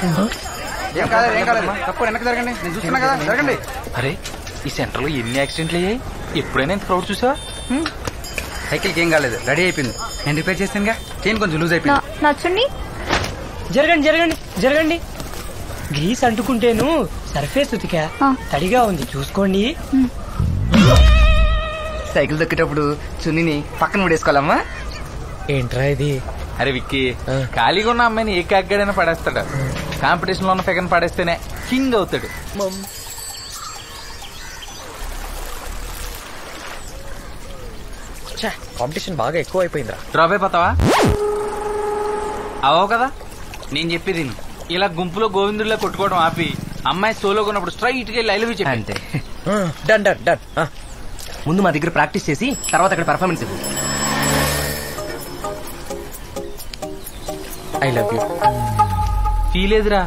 ఏం కాలేదు తప్పు వెనక్కి జరగండి, నేను చూస్తున్నా కదా, జరగండి. అరే ఈ సెంటర్ లో ఎన్ని యాక్సిడెంట్లు అయ్యాయి, ఎప్పుడైనా ఇంత క్రౌడ్ చూసావా? సైకిల్కి ఏం కాలేదు, రెడీ అయిపోయింది, నేను రిపేర్ చేస్తానుగా. చైన్ కొంచెం లూజ్ అయిపోయింది. నచ్చండి. జరగండి జరగండి జరగండి. గ్రీస్ అంటుకుంటేను సర్ఫేస్ ఉతికా తడిగా ఉంది, చూసుకోండి. సైకిల్ దొక్కేటప్పుడు చున్నీని పక్కన పడేసుకోవాలమ్మా. ఏంట్రా ఇది? అరే విక్కీ, ఖాళీగా ఉన్న అమ్మాయిని ఏ కాగ్గాడైనా పడేస్తాడు. కాంపిటీషన్ లో ఉన్న ఫెగన్ పడేస్తేనే కింగ్ అవుతాడు. కాంపిటీషన్ బాగా ఎక్కువ అయిపోయిందిరా. డ్రాప్ అయిపోతావా? అవవు కదా, నేను చెప్పేది ఇలా గుంపులో గోవిందుల్లో కొట్టుకోవడం ఆపి అమ్మాయి సోలోగా ఉన్నప్పుడు స్ట్రైట్ గా లైవ్ చెప్పి. అంతే. Done done done. ముందు మా దగ్గర ప్రాక్టీస్ చేసి తర్వాత అక్కడ పర్ఫార్మెన్స్ ఇవ్వు. I love you. ఫీల్ ఏదిరా?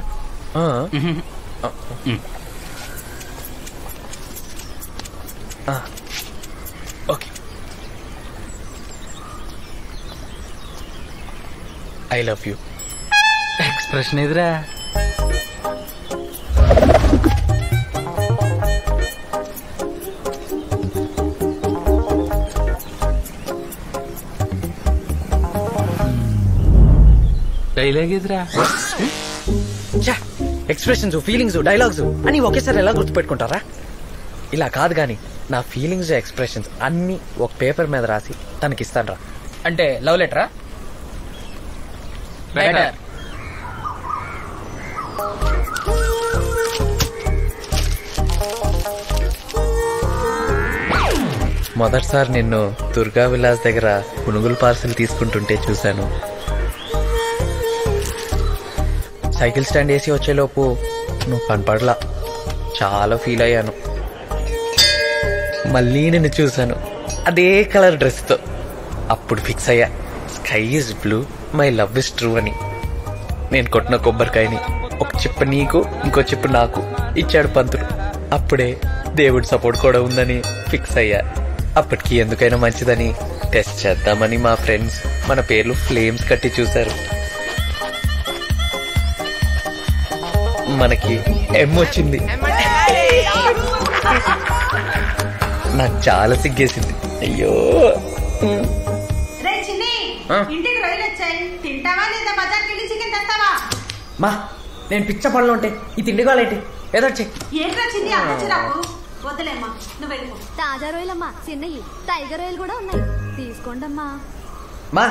Okay. I love you. Expression ఎదురా? డైలాగ్ ఎదురా? ఎక్స్ప్రెషన్స్, ఫీలింగ్స్, డైలాగ్స్ అని ఒకేసారి ఎలా గుర్తుపెట్టుకుంటారా? ఇలా కాదు గాని నా ఫీలింగ్స్, ఎక్స్ప్రెషన్స్ అన్ని ఒక పేపర్ మీద రాసి తనకిస్తాను రా. అంటే లవ్ లెటరా? బెటర్. మొదటిసారి నిన్ను దుర్గా విలాస్ దగ్గర పునుగులు పార్సల్ తీసుకుంటుంటే చూశాను. సైకిల్ స్టాండ్ వేసి వచ్చేలోపు నువ్వు కనపడలా, చాలా ఫీల్ అయ్యాను. మళ్ళీ నిన్ను చూశాను అదే కలర్ డ్రెస్తో, అప్పుడు ఫిక్స్ అయ్యా, sky is blue, my love is true అని. నేను కొట్టిన కొబ్బరికాయని ఒక చిప్ప నీకు, ఇంకో చిప్ప నాకు ఇచ్చాడు పంతులు. అప్పుడే దేవుడి సపోర్ట్ కూడా ఉందని ఫిక్స్ అయ్యా. అప్పటికి ఎందుకైనా మంచిదని టెస్ట్ చేద్దామని మా ఫ్రెండ్స్ మన పేర్లు ఫ్లేమ్స్ కట్టి చూశారు. మనకి ఎం వచ్చింది. నాకు చాలా సిగ్గేసింది. అయ్యో. మా నేను పిచ్చ పనులు ఉంటాయి, ఈ తిండి కాలేంటి ఏదో తాజా రొయ్యలమ్మా, చిన్నవి టైగర్ రొయ్యలు కూడా ఉన్నాయి, తీసుకోండమ్మా. మా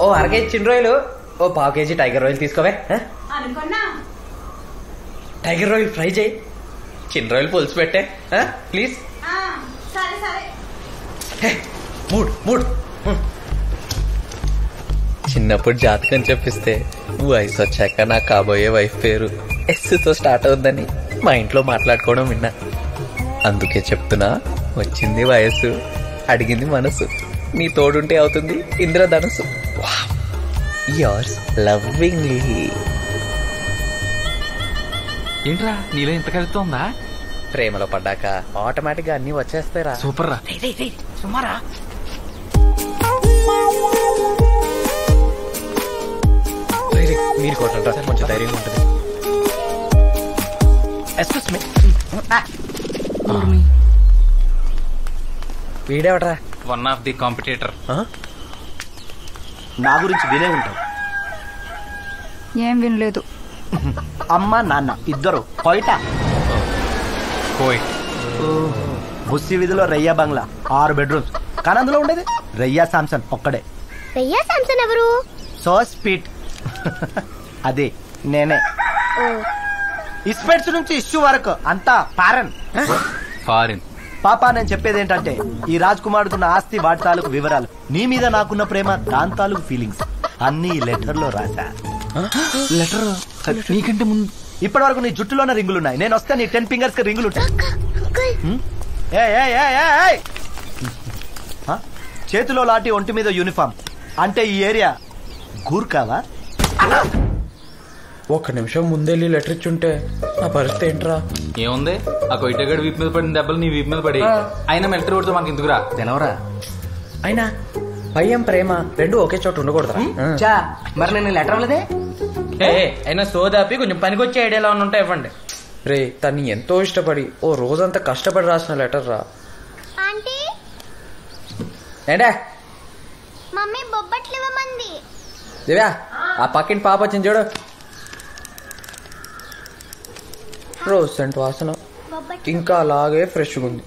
ఓ అర కేజీ చిన్న రొయ్యలు, ఓ పావు కేజీ టైగర్ రొయ్యలు తీసుకోవే. టైగర్ రొయ్యలు ఫ్రై చేయి, చిన్న రొయ్యలు పులుసు పెట్టే ప్లీజ్. మూడు చిన్నప్పుడు జాతకం చెప్పిస్తే వయసు వచ్చాక నా కాబోయే వైఫ్ పేరు ఎస్తో స్టార్ట్ అవుద్దని మా ఇంట్లో మాట్లాడుకోవడం విన్నా. అందుకే చెప్తున్నా, వచ్చింది వయసు, అడిగింది మనసు, నీ తోడుంటే అవుతుంది ఇంద్రధనుసు. యోర్స్ లవ్వింగ్లీ. ఏంట్రా నీలో ఇంత కవిత్వం ఉందా? ప్రేమలో పడ్డాక ఆటోమేటిక్ గా అన్ని వచ్చేస్తాయిరా. సూపర్ రా. సుమారా మీరు కొట్టండి, కొంచెం ధైర్యంగా ఉంటుంది. వీడేవట్రా? One of the competitor. నా గురించి వినే ఉంటావు. ఏం వినలేదు. అమ్మ నాన్న ఇద్దరు కోయిటా. బుస్సి వీధిలో రయ్యా బంగ్లా 6 బెడ్రూమ్స్, కానీ అందులో ఉండేది రయ్యా శాంసన్ ఒక్కడే. రయ్యా శాంసన్ ఎవరు? సో స్పీట్. అదే నేనే. ఇస్పెట్స్ నుంచి ఇష్యూ వరకు అంతా ఫారిన్. పాపా నేను చెప్పేది ఏంటంటే, ఈ రాజ్ కుమార్కున్న ఆస్తి, వాటి తాలూకు వివరాలు, నీ మీద నాకున్న ప్రేమ, దాని తాలూకు ఫీలింగ్స్ అన్ని లెటర్ లో రాసా. లెటర్ నీకంటే ముందు ఇప్పటి వరకు నీ జుట్టులోనే రింగులున్నాయి, నేను వస్తే నీ 10 ఫింగర్స్ కి రింగులు ఉంటాయి. చేతిలో లాటి, ఒంటి మీద యూనిఫామ్, అంటే ఈ ఏరియా గూర్కావా? ఒక్క నిమిషం ముందెళ్ళి లెటర్ ఇచ్చుంటే నా పరిస్థితి ఏంట్రా? ఏముంది, ఆ కొయిటగాడు వీపు మీద పడిన దెబ్బలు నీ వీపు మీద పడి, అయినా మిలిటరీ కొడితే మనకి ఎందుకురా? తెలవరా? అయినా భయం, ప్రేమ రెండు ఒకే చోట ఉండకూడదురా. మరి నేను లెటర్ అవ్వలేదే. అయినా సోదాపి కొంచెం పనికొచ్చే ఐడియాలో ఉంటాయి ఇవ్వండి. రే తన్ని ఎంతో ఇష్టపడి ఓ రోజంతా కష్టపడి రాసిన లెటర్ రా. ఆంటీ ఏంటా మమ్మీ బొబ్బట్లు ఇవ్వమంది. దివ్యా ఆ పక్కింటి పాప వచ్చింది చూడు. రోజ్ సెంట్ వాసన ఇంకా అలాగే ఫ్రెష్గా ఉంది.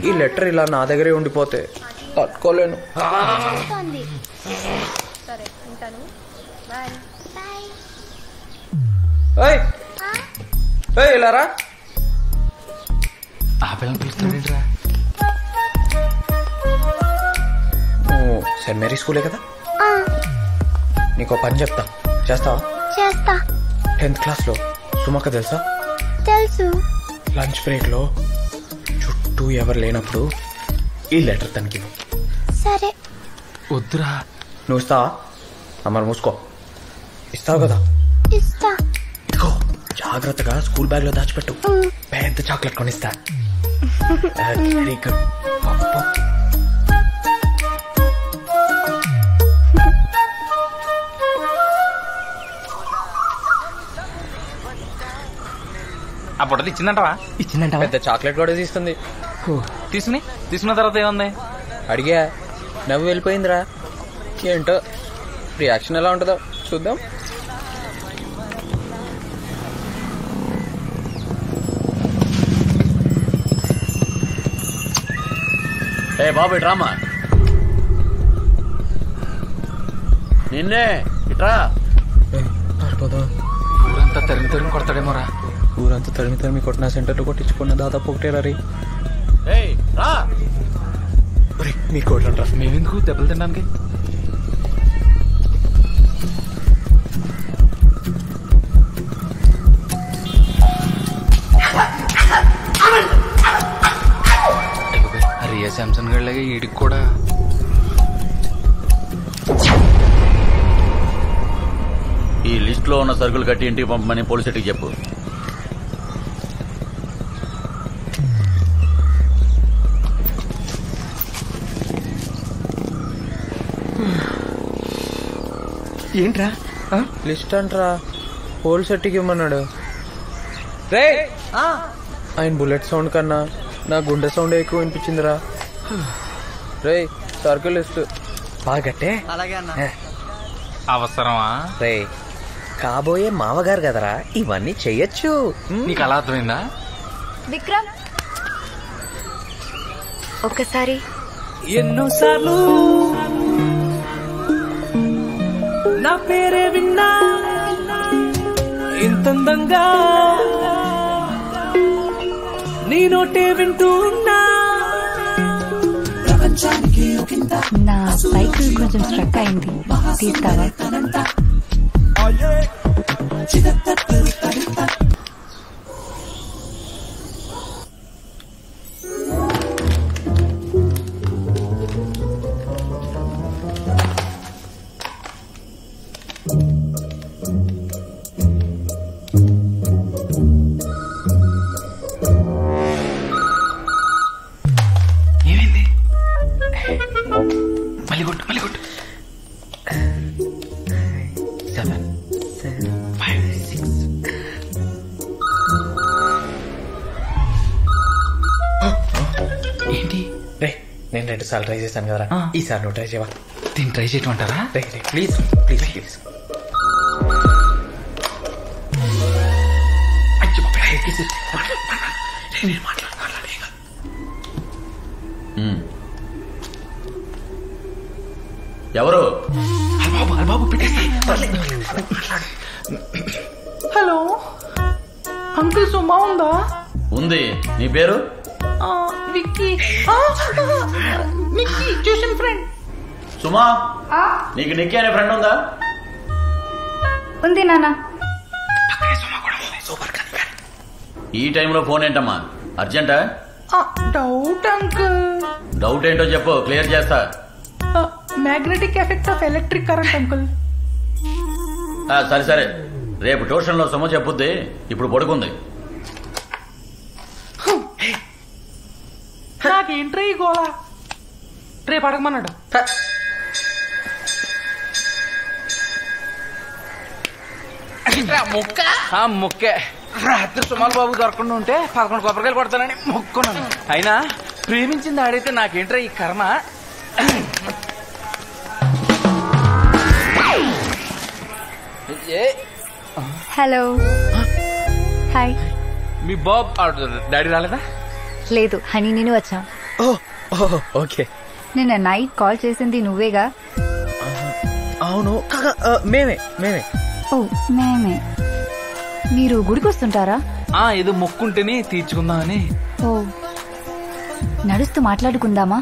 ఈ లెటర్ ఇలా నా దగ్గరే ఉండిపోతే తట్టుకోలేను. ఇలా రా. ఆ పిల్లలు పిలుస్తాడేంట్రా? నువ్వు సెయింట్ మేరీ స్కూలే కదా, నీకు పని చెప్తా, చేస్తావా? చేస్తా. 10th క్లాస్లో సుమక్క తెలుసా? తెలుసు. లంచ్ బ్రేక్ లో చుట్టూ ఎవరు లేనప్పుడు ఈ లెటర్ తనకి. సరే. వద్దురా. నువ్వు ఇస్తావా? అమ్మ మూసుకో. ఇస్తావు కదా? ఇస్తా. ఇదిగో జాగ్రత్తగా స్కూల్ బ్యాగ్ లో దాచిపెట్టు. పెద్ద చాక్లెట్ కొనిస్తా. Very good. ఆ పొట్టలు ఇచ్చిందంటవా? ఇచ్చిందంట. పెద్ద చాక్లెట్ కూడా తీసుకుంది. తీసుకున్న తర్వాత ఏముంది? అడిగా, నవ్వు వెళ్ళిపోయిందిరా. ఏంటో రియాక్షన్ ఎలా ఉంటుందో చూద్దాం. ఏ బాబు ఇట్రామా. నిన్నే ఇట్రా. ఊరంతా తరిమి కొడతాడేమోరా. ఊరంతా తరిమి కొట్టిన సెంటర్లో కొట్టించుకున్న దాదాపు ఒకటే రీ. మీ కోట్లంటారా? మేమెందుకు దెబ్బలు తినడానికి? రియా శాంసన్ గడిలాగా ఈడికి కూడా. ఈ లిస్ట్ లో ఉన్న సరుకులు కట్టి ఇంటికి పంపమని పోలీసుకి చెప్పు. ఏంట్రా లిస్ట్ అంటరా? హోల్ సెట్కి ఇవ్వమన్నాడు. రే ఆయన బుల్లెట్ సౌండ్ కన్నా నా గుండె సౌండ్ ఎక్కువ వినిపించిందిరా. రే సర్కిల్ లిస్ట్ బాగా గట్టే. అలాగే అన్న. అవసరమా? రే కాబోయే మావగారు కదరా, ఇవన్నీ చెయ్యొచ్చు. నీకు అలా అర్థమైందా? విక్రమ్ ఒకసారి ఎన్నోసార్లు నా పేరే విన్నా ఇంతందంగా నీ నోటే వింటూ ఉన్నా. నా సైకిల్ కొంచెం స్ట్రక్ అయింది, తీస్తావా? ఏమైంది? మళ్ళీ కొట్టు. 7 5 6. ఏంటి? రే నేను 2 సార్లు ట్రై చేశాను కదరా, ఈసారి నువ్వు ట్రై చేయవా? దీన్ని ట్రై చేయటం అంటారా? రే ప్లీజ్ ప్లీజ్ ప్లీజ్. ఎవరు? హలో అంకుల్, సుమా ఉందా? ఉంది. నీ పేరు? విక్కీ. Nikki tuition friend. సుమా, నీకు నిక్కీ అనే ఫ్రెండ్ ఉందా? ఉంది నాన్న. ఈ టైంలో ఫోన్ ఏంటమ్మా? అర్జెంటా? Doubt uncle. డౌట్ ఏంటో చెప్పు, క్లియర్ చేస్తా. Magnetic effect of electric current uncle. సరే సరే, రేపు ట్యూషన్ లో సుమ చెప్పుద్ది. ఇప్పుడు పడుకుంది. నాకేంట్రీ గోలా? రేపు అడగమన్నాడు. ముక్కే రాత్రి సుమాల్ బాబు దొరకకుండా ఉంటే 11 కొబ్బరికాయలు కొడతానని మొక్కున్నాను. అయినా ప్రేమించింది ఆడైతే నాకేంట్రా ఈ కర్మ. Hello hi. మీ బాబ్ డాడీ రాలేదా? లేదు హనీ నేను వచ్చాం. ఓకే. నిన్న నైట్ కాల్ చేసింది నువ్వేగా? అవును మేమే. ఓ మేమే. మీరు గుడికి వస్తుంటారా? ఏదో మొక్కుంటేనే తీర్చుకుందామని. ఓ నడుస్తూ మాట్లాడుకుందామా?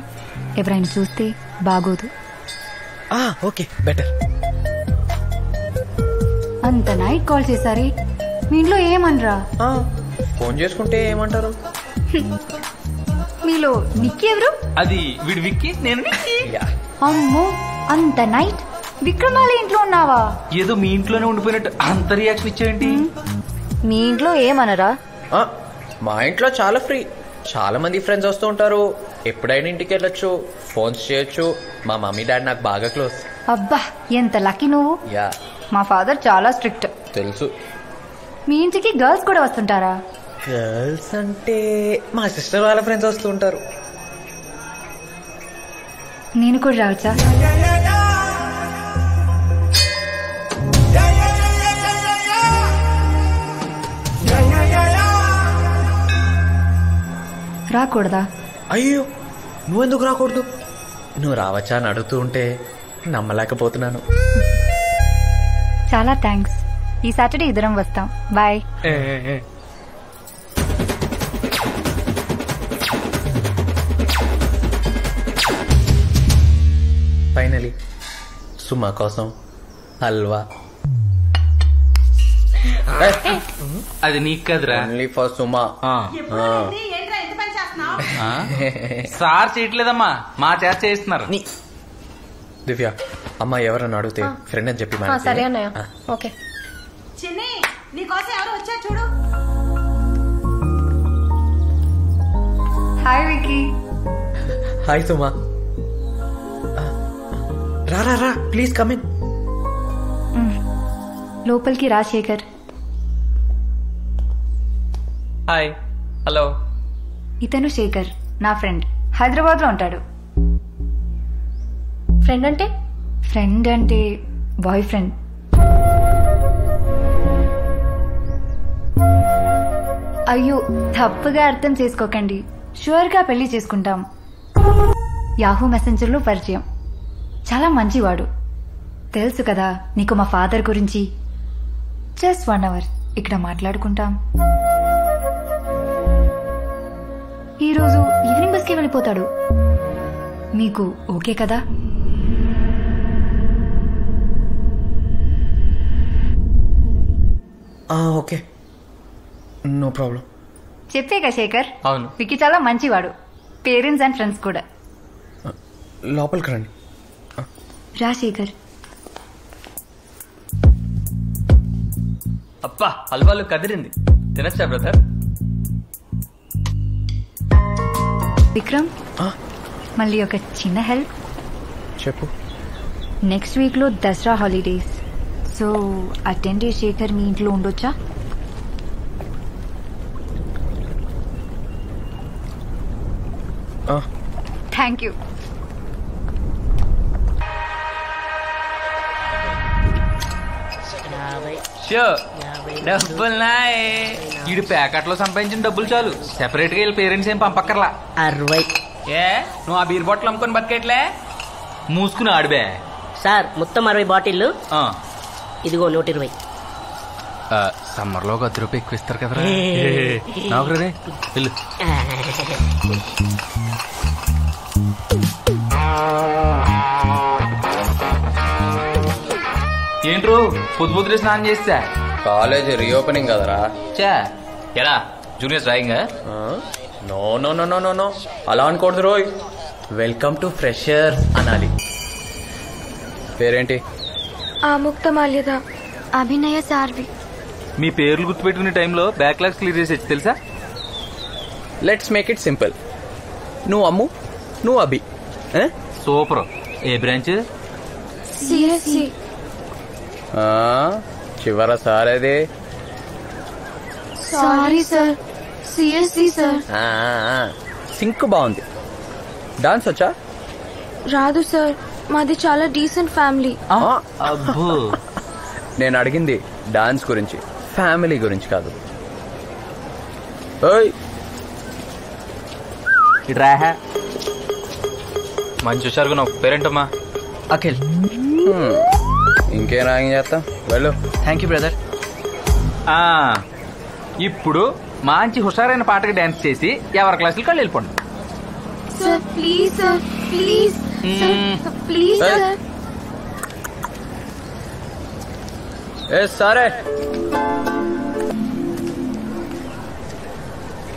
ఎవరైనా చూస్తే బాగోదు. Okay better. అంత నైట్ కాల్ చేశారే, మీ ఇంట్లో ఏమనరా? ఫోన్ చేసుకుంటే ఏమంటారు? మీలో నిక్కి ఎవరు? అది వీడి విక్కి, నేను అమ్మో అంత నైట్ విక్రమాల ఇంట్లో ఉన్నావా? ఏదో మీ ఇంట్లోనే ఉండిపోయినట్టు అంత రియాక్షన్ ఇచ్చేయండి. మీ ఇంట్లో ఏమనరా? మా ఇంట్లో చాలా ఫ్రీ. చాలా మంది ఫ్రెండ్స్ వస్తూ ఉంటారు. ఎప్పుడైనా ఇంటికి వెళ్ళొచ్చు, ఫోన్స్ చేయొచ్చు. మా మమ్మీ డాడీ నాకు బాగా క్లోజ్. అబ్బా ఎంత లక్కీ నువ్వు. యా మా ఫాదర్ చాలా స్ట్రిక్ట్. తెలుసు. మీ ఇంటికి గర్ల్స్ కూడా వస్తుంటారా? గర్ల్స్ అంటే మా సిస్టర్ వాళ్ళ ఫ్రెండ్స్ వస్తూ ఉంటారు. నేను కూడా రావచ్చా? రాకూడదా? అయ్యో నువ్వెందుకు రాకూడదు? నువ్వు రావచ్చా అని అడుగుతూ ఉంటే నమ్మలేకపోతున్నాను. చాలా థ్యాంక్స్. ఈ సాటర్డే ఇద్దరం వస్తాం. బాయ్. ఫైనలీ సుమా కోసం హల్వా. అది నీకు కదరా, ఓన్లీ ఫర్ సుమా. సార్ చేయట్లేదమ్మా, మా చేత చేస్తున్నారు. దివ్య అమ్మ ఎవరన్నా అడిగితే ఫ్రెండ్ అని చెప్పి సరే అన్నయ్య. ఓకే. చిన్ని నీకోసం ఎవరు వచ్చా చూడు. హాయ్ విక్కీ. హాయ్ సుమా. రా ప్లీజ్ కమ్ ఇన్. లోపలికి రా శేఖర్. హాయ్. హలో. ఇతను శేఖర్ నా ఫ్రెండ్, హైదరాబాద్ లో ఉంటాడు. ఫ్రెండ్ అంటే? ఫ్రెండ్ అంటే బాయ్ ఫ్రెండ్. అయ్యో తప్పుగా అర్థం చేసుకోకండి. షూర్ గా పెళ్లి చేసుకుంటాం. యాహూ మెసెంజర్ లో పరిచయం. చాలా మంచివాడు. తెలుసు కదా నీకు మా ఫాదర్ గురించి. జస్ట్ 1 hour ఇక్కడ మాట్లాడుకుంటాం. ఈరోజు ఈవినింగ్ బస్ కి వెళ్ళిపోతాడు. మీకు ఓకే కదా? Okay no problem. చెప్పేగా శేఖర్. అవును. విక్కీ చాలా మంచివాడు. పేరెంట్స్ అండ్ ఫ్రెండ్స్ కూడా. లోపలికి రండి. రా శేఖర్. అప్పా హల్వాలు కదిరింది, తినచ్చా బ్రదర్? విక్రమ్ మళ్ళీ ఒక చిన్న హెల్ప్. చెప్పు. నెక్స్ట్ వీక్ లో దసరా హాలిడేస్. సో ఆ 10 days శేఖర్ మీ ఇంట్లో ఉండొచ్చా? Thank you. డబ్బులు నాయే. ఈడు ప్యాకెట్లో సంపాదించిన డబ్బులు చాలు, సెపరేట్ గా వీళ్ళ పేరెంట్స్ ఏం పంపక్కర్లా. 60. ఏ నువ్వు ఆ బీర్ బాటిల్ అమ్ముకొని బతికేట్లే? మూసుకుని ఆడిబే. సార్ మొత్తం 60 బాటిల్లు. ఇదిగో 120. సమ్మర్ లో 10 రూపాయలు ఎక్కువ ఇస్తారు కదరా. నాకు రే వెళ్ళు. ఏంట్రో పొద్దుపొద్దునే స్నానం చేస్తా? కాలేజ్ రీఓపెనింగ్ కదరా. చా ఎరా juniors drawing? No no no no no no అలా అనకూడదు రోయ్. వెల్కమ్ టు ఫ్రెషర్స్ అనాలి. పేరేంటి? ముక్తమాల్యద. అభినయ సార్వి. మీ పేర్లు గుర్తుపెట్టుకునే టైంలో బ్యాక్లాగ్స్ క్లియర్ చేసేది తెలుసా? Let's make it simple. నువ్వు అమ్ము, నువ్వు అభి. సూపర్. ఏ బ్రాంచ్? సిఎస్సి. చివర సారేది సారీ సార్, సిఎస్సి సార్. సింక్ బాగుంది. డాన్స్ వచ్చా? రాదు సార్, మాది చాలా డీసెంట్ ఫ్యామిలీ. అబ్బో, నేను అడిగింది డాన్స్ గురించి, ఫ్యామిలీ గురించి కాదు. ఓయ్ ఇట్రా. మంచి హుషారుగా నా పేరేంటమ్మా? అఖిల్. ఇంకేం రాగింగ్ చేస్తాం, వెళ్ళు. Thank you brother. ఇప్పుడు మంచి హుషారైన పాటకి డాన్స్ చేసి ఎవరి క్లాసులకి వాళ్ళు వెళ్ళిపోండి. Sir please sir, please please sir. సరే,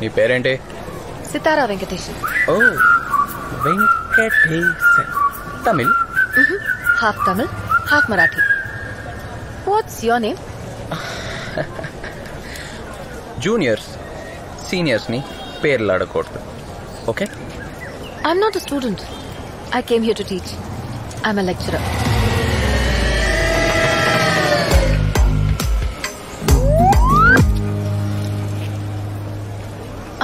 నీ పేరేంటి? సితారా వెంకటేశన్. ఓ Venkatesan. Tamil? Half Tamil, half Marathi. What's your name? Juniors seniors ని పేర్లు అడగకూడదు, okay? I'm not a student. I came here to teach. I'm a lecturer.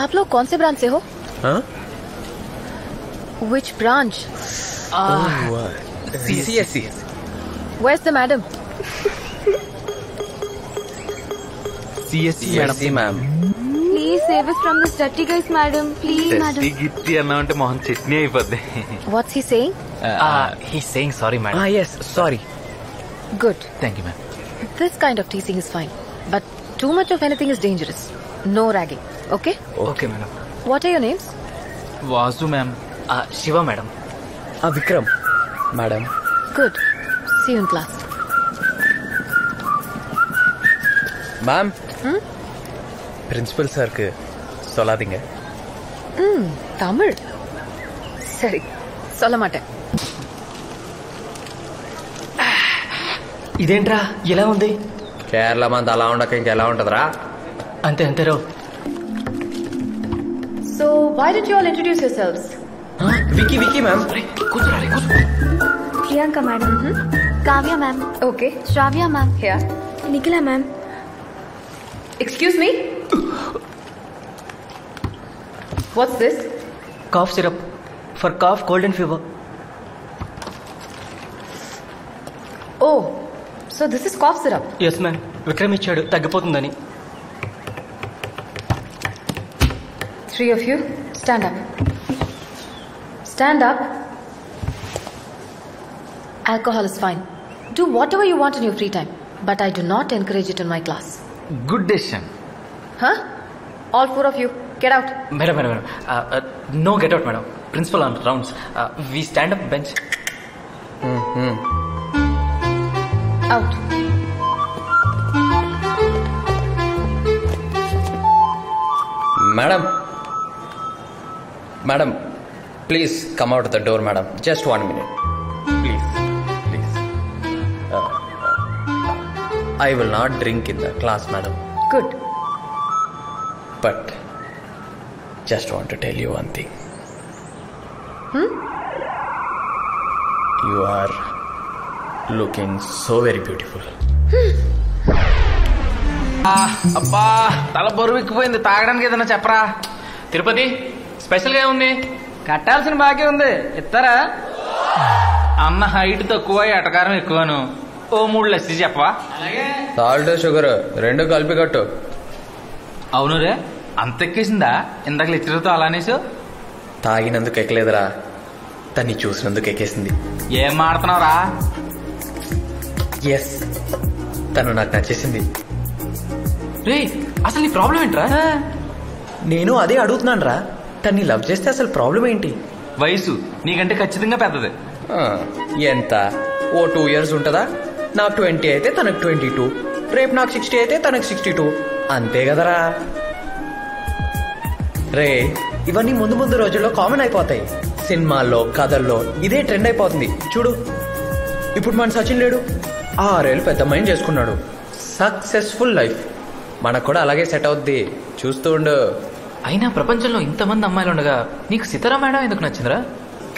आप लोग कौन से ब्रांच से हो? Which branch? CSE. Where's the madam? CSE ma'am. Please save us from this dirty guys, madam. Please, madam. గిట్టి అన్నామంటే మొహం చట్నీ అయిపోద్ది. What's he saying? He's saying sorry, madam. Yes, sorry. Good. Thank you, ma'am. This kind of teasing is fine, but too much of anything is dangerous. No ragging, okay? Okay, madam. What are your names? Vasu, ma'am. Shiva, madam. Vikram, madam. Good. See you in class. Ma'am. Principal சாருக்கு சொல்லாதீங்க. தமிழ் சரி, சொல்ல மாட்டேன். ఇదేంట్రా ఎలా ఉంది? కేరళ మంది అలా ఉండక ఇంకెలా ఉంటదిరా? అంతే అంతేరో. So why did you all introduce yourselves? Vicky ma'am. కూర్చోరా. Priyanka madam. Kavya ma'am. Okay. Shravya ma'am. Here. Nikhila ma'am. Excuse me? What's this? Cough syrup for cough, cold and fever. Oh, so this is cough syrup. Yes ma'am, Vikram ఇచ్చాడు తగ్గిపోతుందని. 3 of you, stand up. Stand up. Alcohol is fine. Do whatever you want in your free time, but I do not encourage it in my class. Good decision. Huh? All 4 of you, get out. Madam. No get out madam. Principal on rounds. We stand up bench. Out. Madam, please come out of the door, madam. Just 1 minute. Please. I will not drink in the class, madam. Good. But just want to tell you one thing. You are looking so very beautiful. అబ్బా, తల బరువు ఎక్కిపోయింది. తాగడానికి ఏదైనా చెప్పరా? Tirupati special గా ఉంది. కట్టాల్సిన బాకీ ఉంది, ఇస్తారా? అన్న హైట్ తక్కువ, ఎటకారం ఎక్కువను. ఓ 3 లస్సీ చెప్పవా? సాల్ట్ షుగర్ 2 కలిపి కట్టు. అవును రే, అంత ఎక్కేసిందా? ఇందాక లెక్చరర్తో అలానేసు. తాగినందుకు ఎక్కలేదురా, తన్ని చూసినందుకు ఎక్కేసింది. ఏం మాడుతున్నావురా? ఎస్, తను నాకు నచ్చేసింది. రే, అసలు నీ ప్రాబ్లం ఏంట్రా? నేను అదే అడుగుతున్నాను రా, తన్ని లవ్ చేస్తే అసలు ప్రాబ్లం ఏంటి? వయసు నీకంటే ఖచ్చితంగా పెద్దది. ఎంత? ఓ 2 years ఉంటుందా? నాకు 20 అయితే తనకు 22, రేపు నాకు 60 అయితే తనకు 62, అంతే కదరా? రే, ఇవన్నీ ముందు రోజుల్లో కామన్ అయిపోతాయి. సినిమాల్లో, కథల్లో ఇదే ట్రెండ్ అయిపోతుంది. చూడు, ఇప్పుడు మన సచిన్ లేడు, 6 ఏళ్ళు పెద్ద మైండ్ చేసుకున్నాడు, సక్సెస్ఫుల్ లైఫ్. మనకు కూడా అలాగే సెట్ అవుద్ది, చూస్తూ ఉండు. అయినా ప్రపంచంలో ఇంతమంది అమ్మాయిలు ఉండగా నీకు సితారా మేడం ఎందుకు నచ్చిందిరా?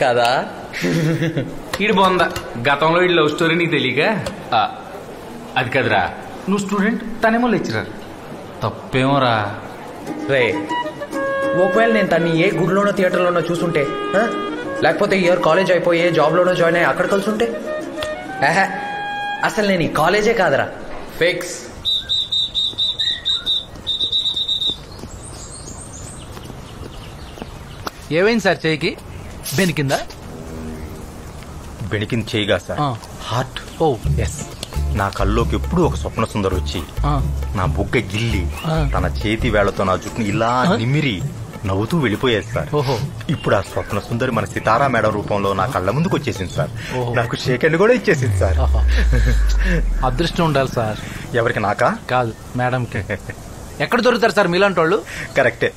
కదా? ఈడు బాగుందా? గతంలో ఈ లవ్ స్టోరీ నీకు తెలియక అది కదరా, నువ్వు స్టూడెంట్, తనేమో లెక్చరర్. తప్పేమోరా. రే, ఒకవేళ నేను తన్ని ఏ గుడిలోనో థియేటర్లోనో చూసుంటే, లేకపోతే ఇయర్ కాలేజ్ అయిపోయి ఏ జాబ్లోనో జాయిన్ అయ్యి అక్కడ కలుసుంటే, అసలు నేను ఈ కాలేజే కాదరా, ఫిక్స్. ఏమైంది సార్ చేయికి? బెనికిందా? బెనికింది చేయగా సార్, హార్ట్. ఓ ఎస్. నా కల్లోకి ఎప్పుడు ఒక స్వప్న సుందరి వచ్చి నా బుగ్గ గిల్లి తన చేతి వేళ్లతో నా జుట్టుని ఇలా నిమిరి నవ్వుతూ వెళ్ళిపోయేది సార్. ఇప్పుడు ఆ స్వప్న సుందరి మన సితారా మేడం రూపంలో నా కళ్ళ ముందుకు వచ్చేసింది సార్. నాకు షేక్ కూడా ఇచ్చేసింది సార్. అదృష్టం ఉండాలి సార్. ఎవరికి? నాకా? కాదు, మేడంకి. ఎక్కడ దొరుకుతారు సార్ మీలాంటి వాళ్ళు? కరెక్టే.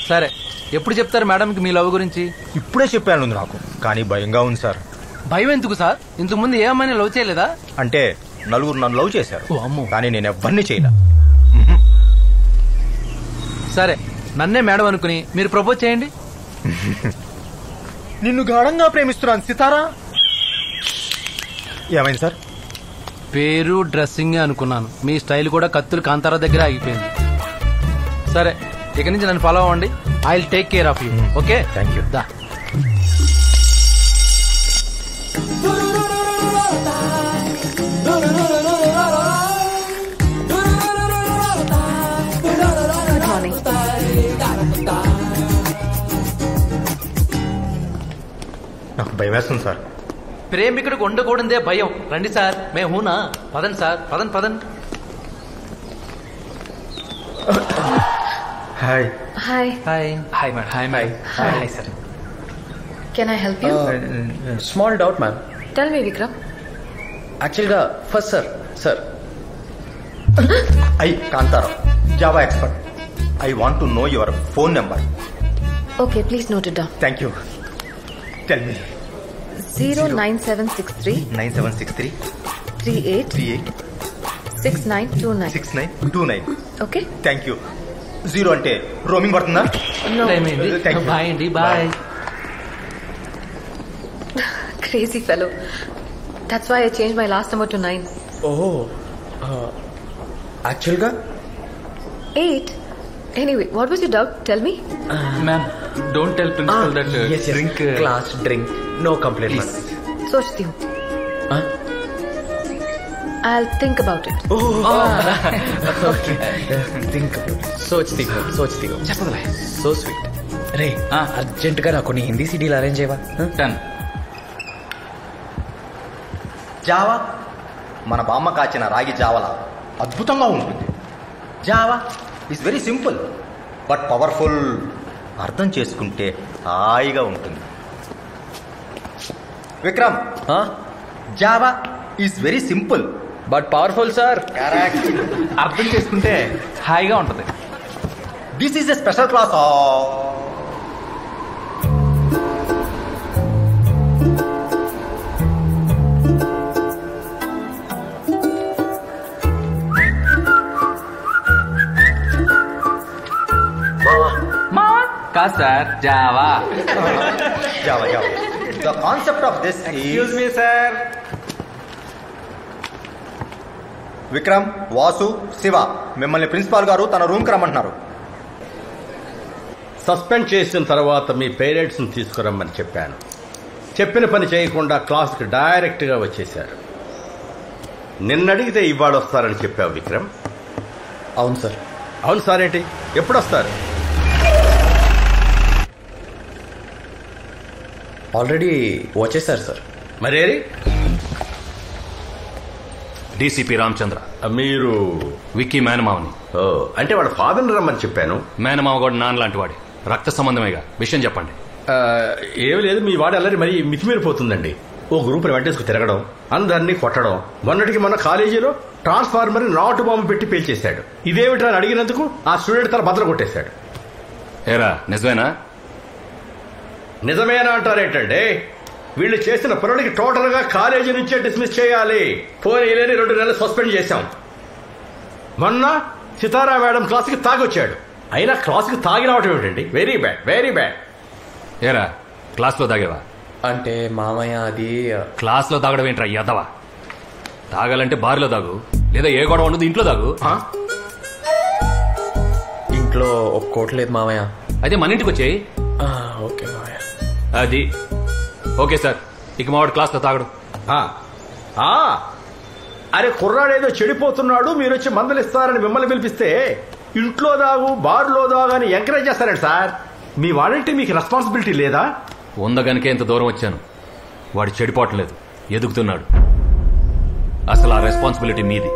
సరే, ఎప్పుడు చెప్తారు మేడంకి మీ లవ్ గురించి? ఇప్పుడే చెప్పాను నాకు, కానీ భయంగా ఉంది సార్. భయం ఎందుకు సార్? ఇంతకు ముందు ఏ అమ్మాయిని లవ్ చేయలేదా? అంటే నలుగురు నన్ను లవ్ చేశారు, కానీ నేను ఎవరిని చేయలే. సరే, నన్నే మేడం అనుకుని మీరు ప్రపోజ్ చేయండి. నిన్ను గాఢంగా ప్రేమిస్తున్నాను సితారా. ఏమైంది సార్? పేరు డ్రెస్సింగ్ అనుకున్నాను, మీ స్టైల్ కూడా కత్తులు కాంతారా దగ్గర ఆగిపోయింది. సరే, ఇక నుంచి నన్ను ఫాలో అవ్వండి. I will take care of you. Okay, thank you. దా. నాకు భయం వేస్తుంది సార్. ప్రేమికుడికి ఉండకూడదే భయం. రండి సార్, మే హూనా. పదండి సార్, పదండి పదండి. Hi. Hi. Hi. Hi madam. Hi ma'am. Hi sir. Can I help you? Small doubt ma'am. Tell me, Vikram. యాక్చువల్గా first sir I Kantara, Java expert. I want to know your phone number. Okay, please note it down. Thank you. Tell me. 09763 9763 38 6929. 6929. Okay? Thank you. 0 అంటే roaming పడుతుందా? No. Bye అండి. Bye. Crazy fellow. That's why I changed my last number to 9. యాక్చువల్గా 8. Anyway, what was your doubt? Tell me. Ma'am, don't tell principal that drink. Class drink. No complaint, ma'am. सोचती हूँ. I'll think about it. Okay. Think about it. सोचती हूँ. చెప్పదులే. So sweet. రే, urgent గా నాకు కొన్ని హిందీ సీడీలు arrange చేయవా? డన్. జావా మన బామ్మ కాచిన రాగి జావలా అద్భుతంగా ఉంటుంది. Java is very simple but powerful. అర్థం చేసుకుంటే హాయిగా ఉంటుంది. Vikram, Java is very simple but powerful sir. Correct. అర్థం చేసుకుంటే హాయిగా ఉంటుంది. This is a special class. కాదు sir, Java. Java. The concept of this excuse me sir. Vikram, Vasu, Shiva మిమ్మల్ని ప్రిన్సిపాల్ గారు తన రూమ్కి రమ్మంటున్నారు. సస్పెండ్ చేసిన తర్వాత మీ పేరెంట్స్ని తీసుకురమ్మని చెప్పాను. చెప్పిన పని చేయకుండా క్లాస్కి డైరెక్ట్గా వచ్చేశారు. నిన్నడిగితే ఇవాళ వస్తారని చెప్పావు విక్రమ్. అవును సార్. అవును సార్ ఏంటి? ఎప్పుడు వస్తారు? ఆల్రెడీ వచ్చేసారు సార్. మరేరి? డీసీపీ రామచంద్ర. మీరు విక్కీ మేనమావని. అంటే వాడు ఫాదర్ని రమ్మని చెప్పాను. మేనమావ కూడా నాన్న లాంటి వాడి, రక్త సంబంధమేగా. విషయం చెప్పండి. ఏమి లేదు, మీ వాడు అల్లరి మరీ మితిమీరిపోతుందండి. ఓ గ్రూప్ని వెంటేసుకు తిరగడం, అందరినీ కొట్టడం. మొన్నటికి మన కాలేజీలో ట్రాన్స్ఫార్మర్ నాటు బాంబు పెట్టి పేల్చేశాడు. ఇదేమిటా అని అడిగినందుకు ఆ స్టూడెంట్ తల బద్దలు కొట్టేశాడు. ఏరా నిజమేనా? నిజమేనా అంటారేంటండి? వీళ్ళు చేసిన పనులకి టోటల్ గా కాలేజీ నుంచే డిస్మిస్ చేయాలి. పోనీ 2 నెలలు సస్పెండ్ చేశాం. మొన్న సితారా మేడం క్లాస్కి తాగొచ్చాడు. అయినా క్లాస్కి తాగి రావటం ఏమిటండి? Very bad, very bad. ఏరా క్లాస్లో తాగేవా? అంటే మామయ్య అది క్లాస్లో తాగడం ఏంట్రా యదవా? తాగాలంటే బార్లో తాగు. లేదా ఏ గొడవ ఉండదు ఇంట్లో దాగు. ఇంట్లో ఒక కోట్ లేదు మామయ్య. అయితే మన ఇంటికి వచ్చేయి. ఓకే మామయ్య. అది ఓకే సార్. ఇక మావాడు క్లాస్లో తాగడు. అరే కుర్రాడేదో చెడిపోతున్నాడు, మీరు వచ్చి మందలిస్తారని మిమ్మల్ని పిలిపిస్తే ఇంట్లో దాగు బార్లో దాగు అని ఎంకరేజ్ చేస్తారండి సార్. మీ వాడంటే మీకు రెస్పాన్సిబిలిటీ లేదా? ఉందగనికే ఇంత దూరం వచ్చాను. వాడు చెడిపోవట్లేదు, ఎదుగుతున్నాడు. అసలు ఆ రెస్పాన్సిబిలిటీ మీది.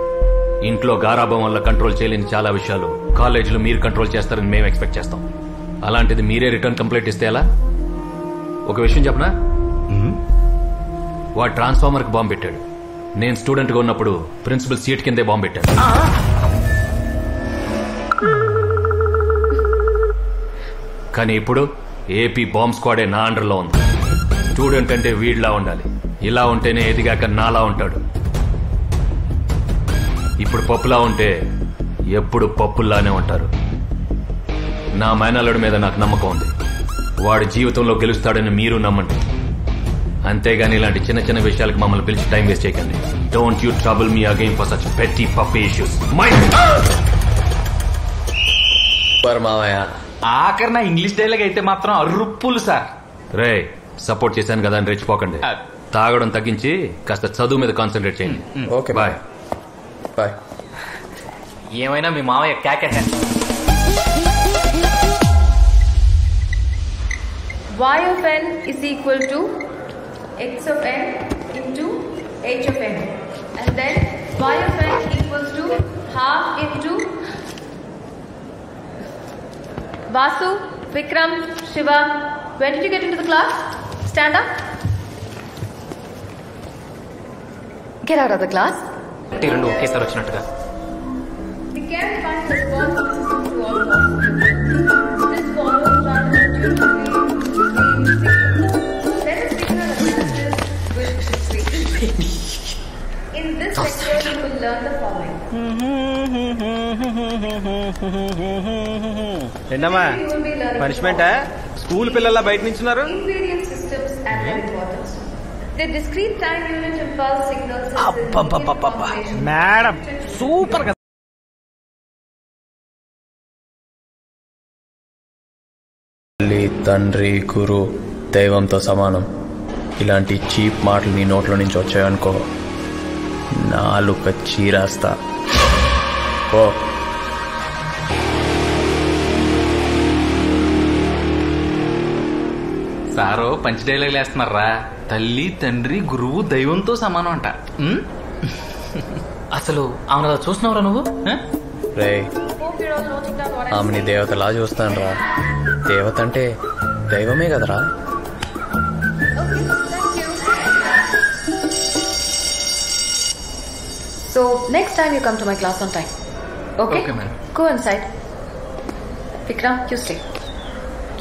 ఇంట్లో గారాభం వల్ల కంట్రోల్ చేయలేని చాలా విషయాలు కాలేజీలో మీరు కంట్రోల్ చేస్తారని మేము ఎక్స్పెక్ట్ చేస్తాం. అలాంటిది మీరే రిటర్న్ కంప్లైంట్ ఇస్తే ఎలా? ఒక విషయం చెప్పనా, వాడు ట్రాన్స్ఫార్మర్కి బాంబు పెట్టాడు. నేను స్టూడెంట్గా ఉన్నప్పుడు ప్రిన్సిపల్ సీట్ కిందే బాంబు పెట్టాడు. కానీ ఇప్పుడు ఏపీ బాంబ్ స్క్వాడే నా అండర్లో ఉంది. స్టూడెంట్ అంటే వీడిలా ఉండాలి, ఇలా ఉంటేనే ఎదిగాక నాలా ఉంటాడు. ఇప్పుడు పప్పులా ఉంటే ఎప్పుడు పప్పుల్లానే ఉంటారు. నా మేనల్లుడి మీద నాకు నమ్మకం ఉంది. వాడి జీవితంలో గెలుస్తాడని మీరు నమ్మండి. అంతేగాని ఇలాంటి చిన్న చిన్న విషయాలకు మమ్మల్ని పిలిచి టైం వేస్ట్ చేయకండి. Don't you trouble me again for such పెట్టి పప్పీ ఇష్యూస్. మామయ్య ఆఖరి నా ఇంగ్లీష్ డైలాగ్ అయితే మాత్రం అర్రుప్పులు సార్. రే సపోర్ట్ చేశాను కదా అని రెచ్చిపోకండి. తాగడం తగ్గించి కాస్త చదువు మీద కాన్సన్ట్రేట్ చేయండి. Okay bye. బాయ్. ఏమైనా మీ మామయ్య క్యాకే. Y of n is equal to x of n into h of n, and then y of n equals to half into Vasu, Vikram, Shiva. When did you get into the class? Stand up. Get out of the class. రెండు ఒకేసారి వచ్చినట్టుగా. The can find responses to all possibilities. This follows rather intuitively. Let us begin our analysis with equation. In this lecture, you will learn the following. ఏంటమ్మా పనిష్మెంటా? School పిల్లల బయట నించున్నారు. Invariant systems and their importance. The discrete time unit impulse signal system. Madam super గా. తల్లి, తండ్రి, గురు, దైవంతో సమానం ఇలాంటి చీప్ మాటలు నీ నోట్లో నుంచి వచ్చాయనుకో, నాలుక చీరాస్తా. ఓ సారో పంచ్ డైలాగ్ వేస్తున్నారా? తల్లి, తండ్రి, గురువు, దైవంతో సమానం అంట. అసలు ఆమె చూస్తున్నావురా నువ్వు? రే ఆమెని దేవతలా చూస్తాను రా. దేవత అంటే దైవమే కదరా. So next time you come to my class on time. Okay? Okay, ma'am. Go inside. Vikram, you stay.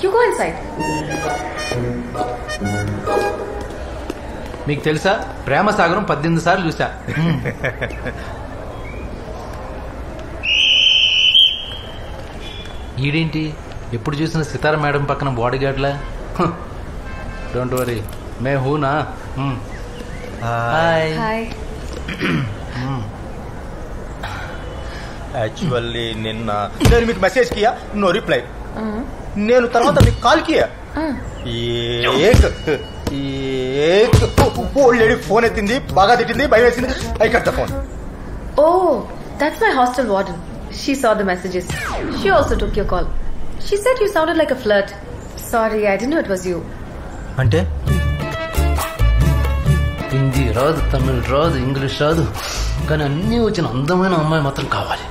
You go inside. మీకు తెలుసా ప్రేమ సాగరం 18 సార్లు చూసా. ఈడేంటి ఎప్పుడు చూసిన సితారా మేడం పక్కన బాడీ గార్డ్లా? డోంట్ వరీ మే హూనా. హాయ్. హాయ్. యాక్చువల్లీ నిన్న నేను మీకు మెసేజ్ కియా, నో రిప్లై. నేను తర్వాత మీకు కాల్ కియా, ఓల్డ్ లేడీ ఫోన్ ఎత్తింది, బాగా తిట్టింది, భయం వేసింది. I cut the phone. Oh, that's my hostel warden. She saw the messages. She also took your call. She said you sounded like a flirt. Sorry, I didn't know it was you. అంటే హిందీ రాదు, తమిళ్ రాదు, English రాదు, కానీ అన్నీ వచ్చిన అందమైన అమ్మాయి మాత్రం కావాలి.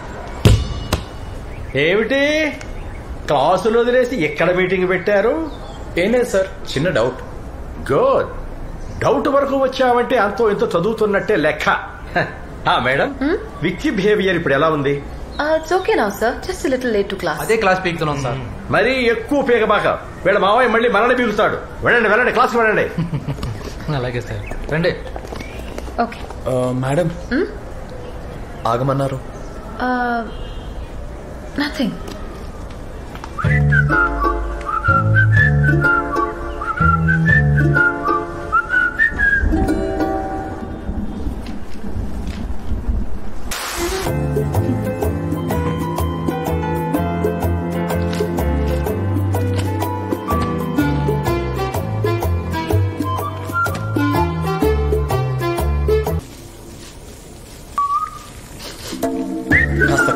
ఏమిటి క్లాసులు వదిలేసి ఎక్కడ మీటింగ్ పెట్టారు? ఏం లేదు సార్, చిన్న డౌట్. గుడ్. డౌట్ వరకు వచ్చావంటే అంతో ఎంతో చదువుతున్నట్టే లెక్క. మేడం, విక్కీ బిహేవియర్ ఇప్పుడు ఎలా ఉంది? It's okay now, sir. Just a little late to class. అదే క్లాస్ పీకుతున్నాం సార్. మరీ ఎక్కువ పీకబాక. వీళ్ళ మావయ్య మళ్ళీ మనల్ని పీకుతాడు. వెళ్ళండి వెళ్ళండి, క్లాస్కి వెళ్ళండి. అలాగే సార్, రండి. Okay. మేడం ఆగమన్నారు. Nothing.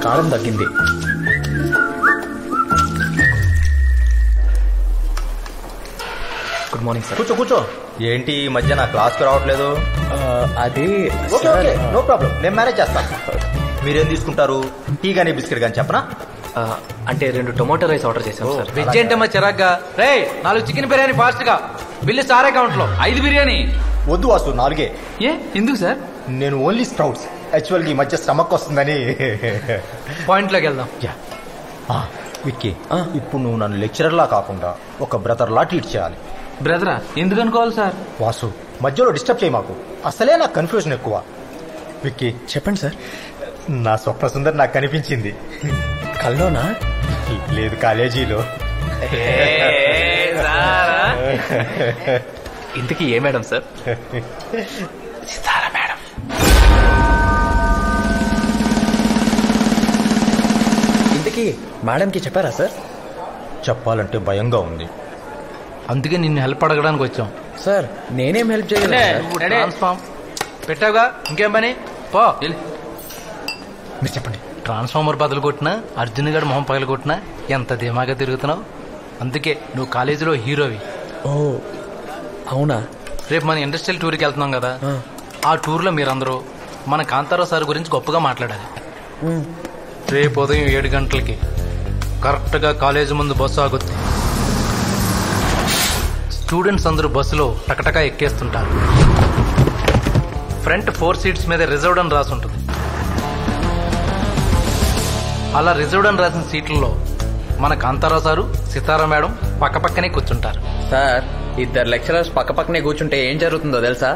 కారం తగ్గింది. Good morning sir. కూర్చో కూర్చో. ఏంటి ఈ మధ్య నా క్లాస్కి రావట్లేదు? అది నో ప్రాబ్లం, నేను మేనేజ్ చేస్తాను. మీరేం తీసుకుంటారు? టీ గానీ బిస్కెట్ గానీ చెప్పనా? అంటే 2 టొమాటో రైస్ ఆర్డర్ చేశాం సార్. వెజ్ ఏంటమ్మా చిరాగ్గా? రే 4 చికెన్ బిర్యానీ ఫాస్ట్ గా. బిల్లు సార్ అకౌంట్ లో. 5 బిర్యానీ వద్దు వాసు, 4. ఏ ఎందుకు సార్? నేను ఓన్లీ స్ప్రౌట్స్. యాక్చువల్గా ఈ మధ్య స్టమక్ వస్తుందని. పాయింట్ లోకి వెళ్దాం. విక్కీ, ఇప్పుడు నువ్వు నన్ను లెక్చరర్ లా కాకుండా ఒక బ్రదర్ లా ట్రీట్ చేయాలి. బ్రదరా? ఎందుకు అనుకోవాలి సార్? వాసు, మధ్యలో డిస్టర్బ్ చేయి మాకు. అసలే నాకు కన్ఫ్యూజన్ ఎక్కువ. విక్కీ చెప్పండి సార్. నా స్వప్న సుందరి నాకు కనిపించింది. కల్లోనా? లేదు, కాలేజీలో. ఇంతకీ ఏ మేడం సార్? సితారా మేడం. ఇంతకీ మేడంకి చెప్పారా సార్? చెప్పాలంటే భయంగా ఉంది. అందుకే నిన్ను హెల్ప్ అడగడానికి వచ్చాం. సార్ నేనేం హెల్ప్ చేయలేదు. ట్రాన్స్ఫార్మ్ పెట్టావుగా, ఇంకేం పని? పో. మీరు చెప్పండి. ట్రాన్స్ఫార్మర్ బదులు కొట్టినా, అర్జున్ గడు మొహం పగలు కొట్టినా ఎంత ధీమాగా తిరుగుతున్నావు. అందుకే నువ్వు కాలేజీలో హీరోవి. ఓ అవునా? రేపు మన ఇండస్ట్రియల్ టూర్కి వెళ్తున్నాం కదా, ఆ టూర్లో మీరందరూ మన కాంతారావు సార్ గురించి గొప్పగా మాట్లాడాలి. రేపు ఉదయం 7 గంటలకి కరెక్ట్గా కాలేజీ ముందు బస్సు ఆగుద్ది. స్టూడెంట్స్ అందరూ బస్సులో టకటకా ఎక్కేస్తుంటారు. ఫ్రంట్ 4 సీట్స్ మీద రిజర్వ్డ్ అని రాసి ఉంటుంది. అలా రిజర్వ్డ్ అని రాసిన సీట్లలో మన కాంతారావు సారు, సితారా మేడం పక్కపక్కనే కూర్చుంటారు. సార్ 2 లెక్చరర్స్ పక్కపక్కనే కూర్చుంటే ఏం జరుగుతుందో తెలుసా?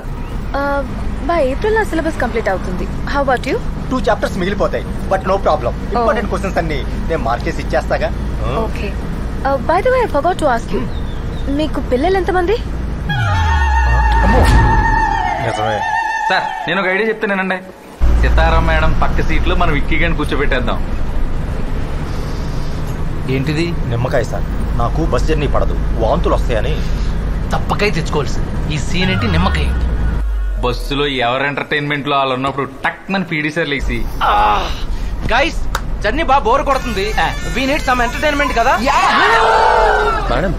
బై ఏప్రిల్ నా సిలబస్ కంప్లీట్ అవుతుంది. How about you? 2 చాప్టర్స్ మిగిలిపోతాయి. But no problem, important questions అన్ని నేను మార్కేసి ఇచ్చేస్తాగా. Okay. By the way I forgot to ask you, మీకు పిల్లలు ఎంతమంది? నిజమే సార్. నేను ఒక ఐడియా చెప్తానండి. సితారా మేడం పక్క సీట్లో మనం విక్కీ గాని కూర్చోబెట్టేద్దాం. ఏంటిది? నిమ్మకాయ సార్. నాకు బస్ జర్నీ పడదు, వాంతులు వస్తాయని. తప్పకాయ తెచ్చుకోవాల్సింది. ఈ సీన్ ఏంటి, నిమ్మకాయ ఏంటి? బస్సులో ఎవరు ఎంటర్టైన్మెంట్ లో వాళ్ళు ఉన్నప్పుడు టక్ మన పీడీ సార్ లేసి, గైస్ జర్నీ బాగా బోర్ కొడుతుంది, వీ నీడ్ సమ్ ఎంటర్టైన్మెంట్ కదా. మేడం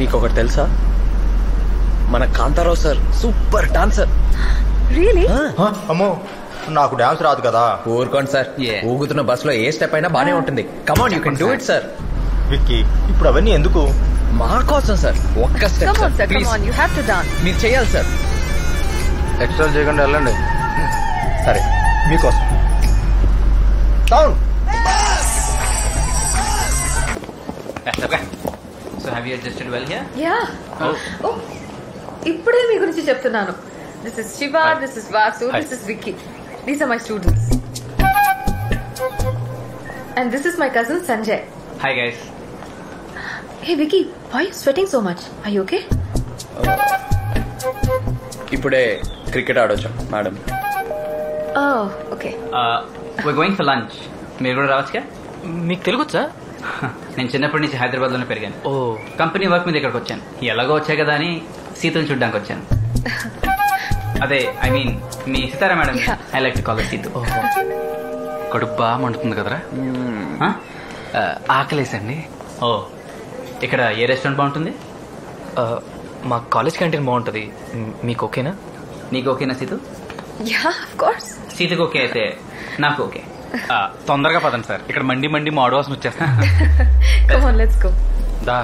మీకు ఒకటి తెలుసా? మన Kantharao sir super dancer. Really? అమ్మో, నాకు డాన్స్ రాదు కదా. ఊరుకోండి సార్, ఊగుతున్న బస్ లో ఏ స్టెప్ అయినా బానే ఉంటుంది. Come on, you can do it sir. Vicky, ఇప్పుడు అవన్నీ ఎందుకు? మా కోసం సార్. ఒక్క step sir please. You have to dance. మీరు చేయాలి సార్. ఎక్స్ట్రా చేయకుండా వెళ్ళండి. సరే, మీకోసం. Down. So have you adjusted well here? Yeah. ఇప్పుడే మీ గురించి చెప్తున్నాను. This is Shiva, this is Vasu, this is Vicky. These are my students. And this is my cousin Sanjay. Hi guys. Hey Vicky, why you sweating so much? Are you okay? ఇప్పుడే cricket ఆడొచ్చాం madam. Okay. We're going for lunch. మీరు కూడా రావచ్చుగా? మీకు తెలుగుచ్చా? నేను చిన్నప్పటి నుంచి హైదరాబాద్ లోనే పెరిగాను. కంపెనీ వర్క్ మీద ఇక్కడికి వచ్చాను. ఎలాగో వచ్చాయి కదా అని సీతను చూడడానికి వచ్చాను. అదే ఐ మీన్ మీ Sitara madam. I like to call Situ. కడుపు బాగా మండుతుంది కదరా? ఆకలేసండి. ఓ, ఇక్కడ ఏ రెస్టారెంట్ బాగుంటుంది? మా కాలేజ్ క్యాంటీన్ బాగుంటుంది. మీకు ఓకేనా? నీకు ఓకేనా సీతు? Yeah of course. సీతకు ఓకే అయితే నాకు ఓకే. తొందరగా పదండి సార్, ఇక్కడ మండి మండి మాడు వాసన వచ్చేస్తా. Come on let's go. దా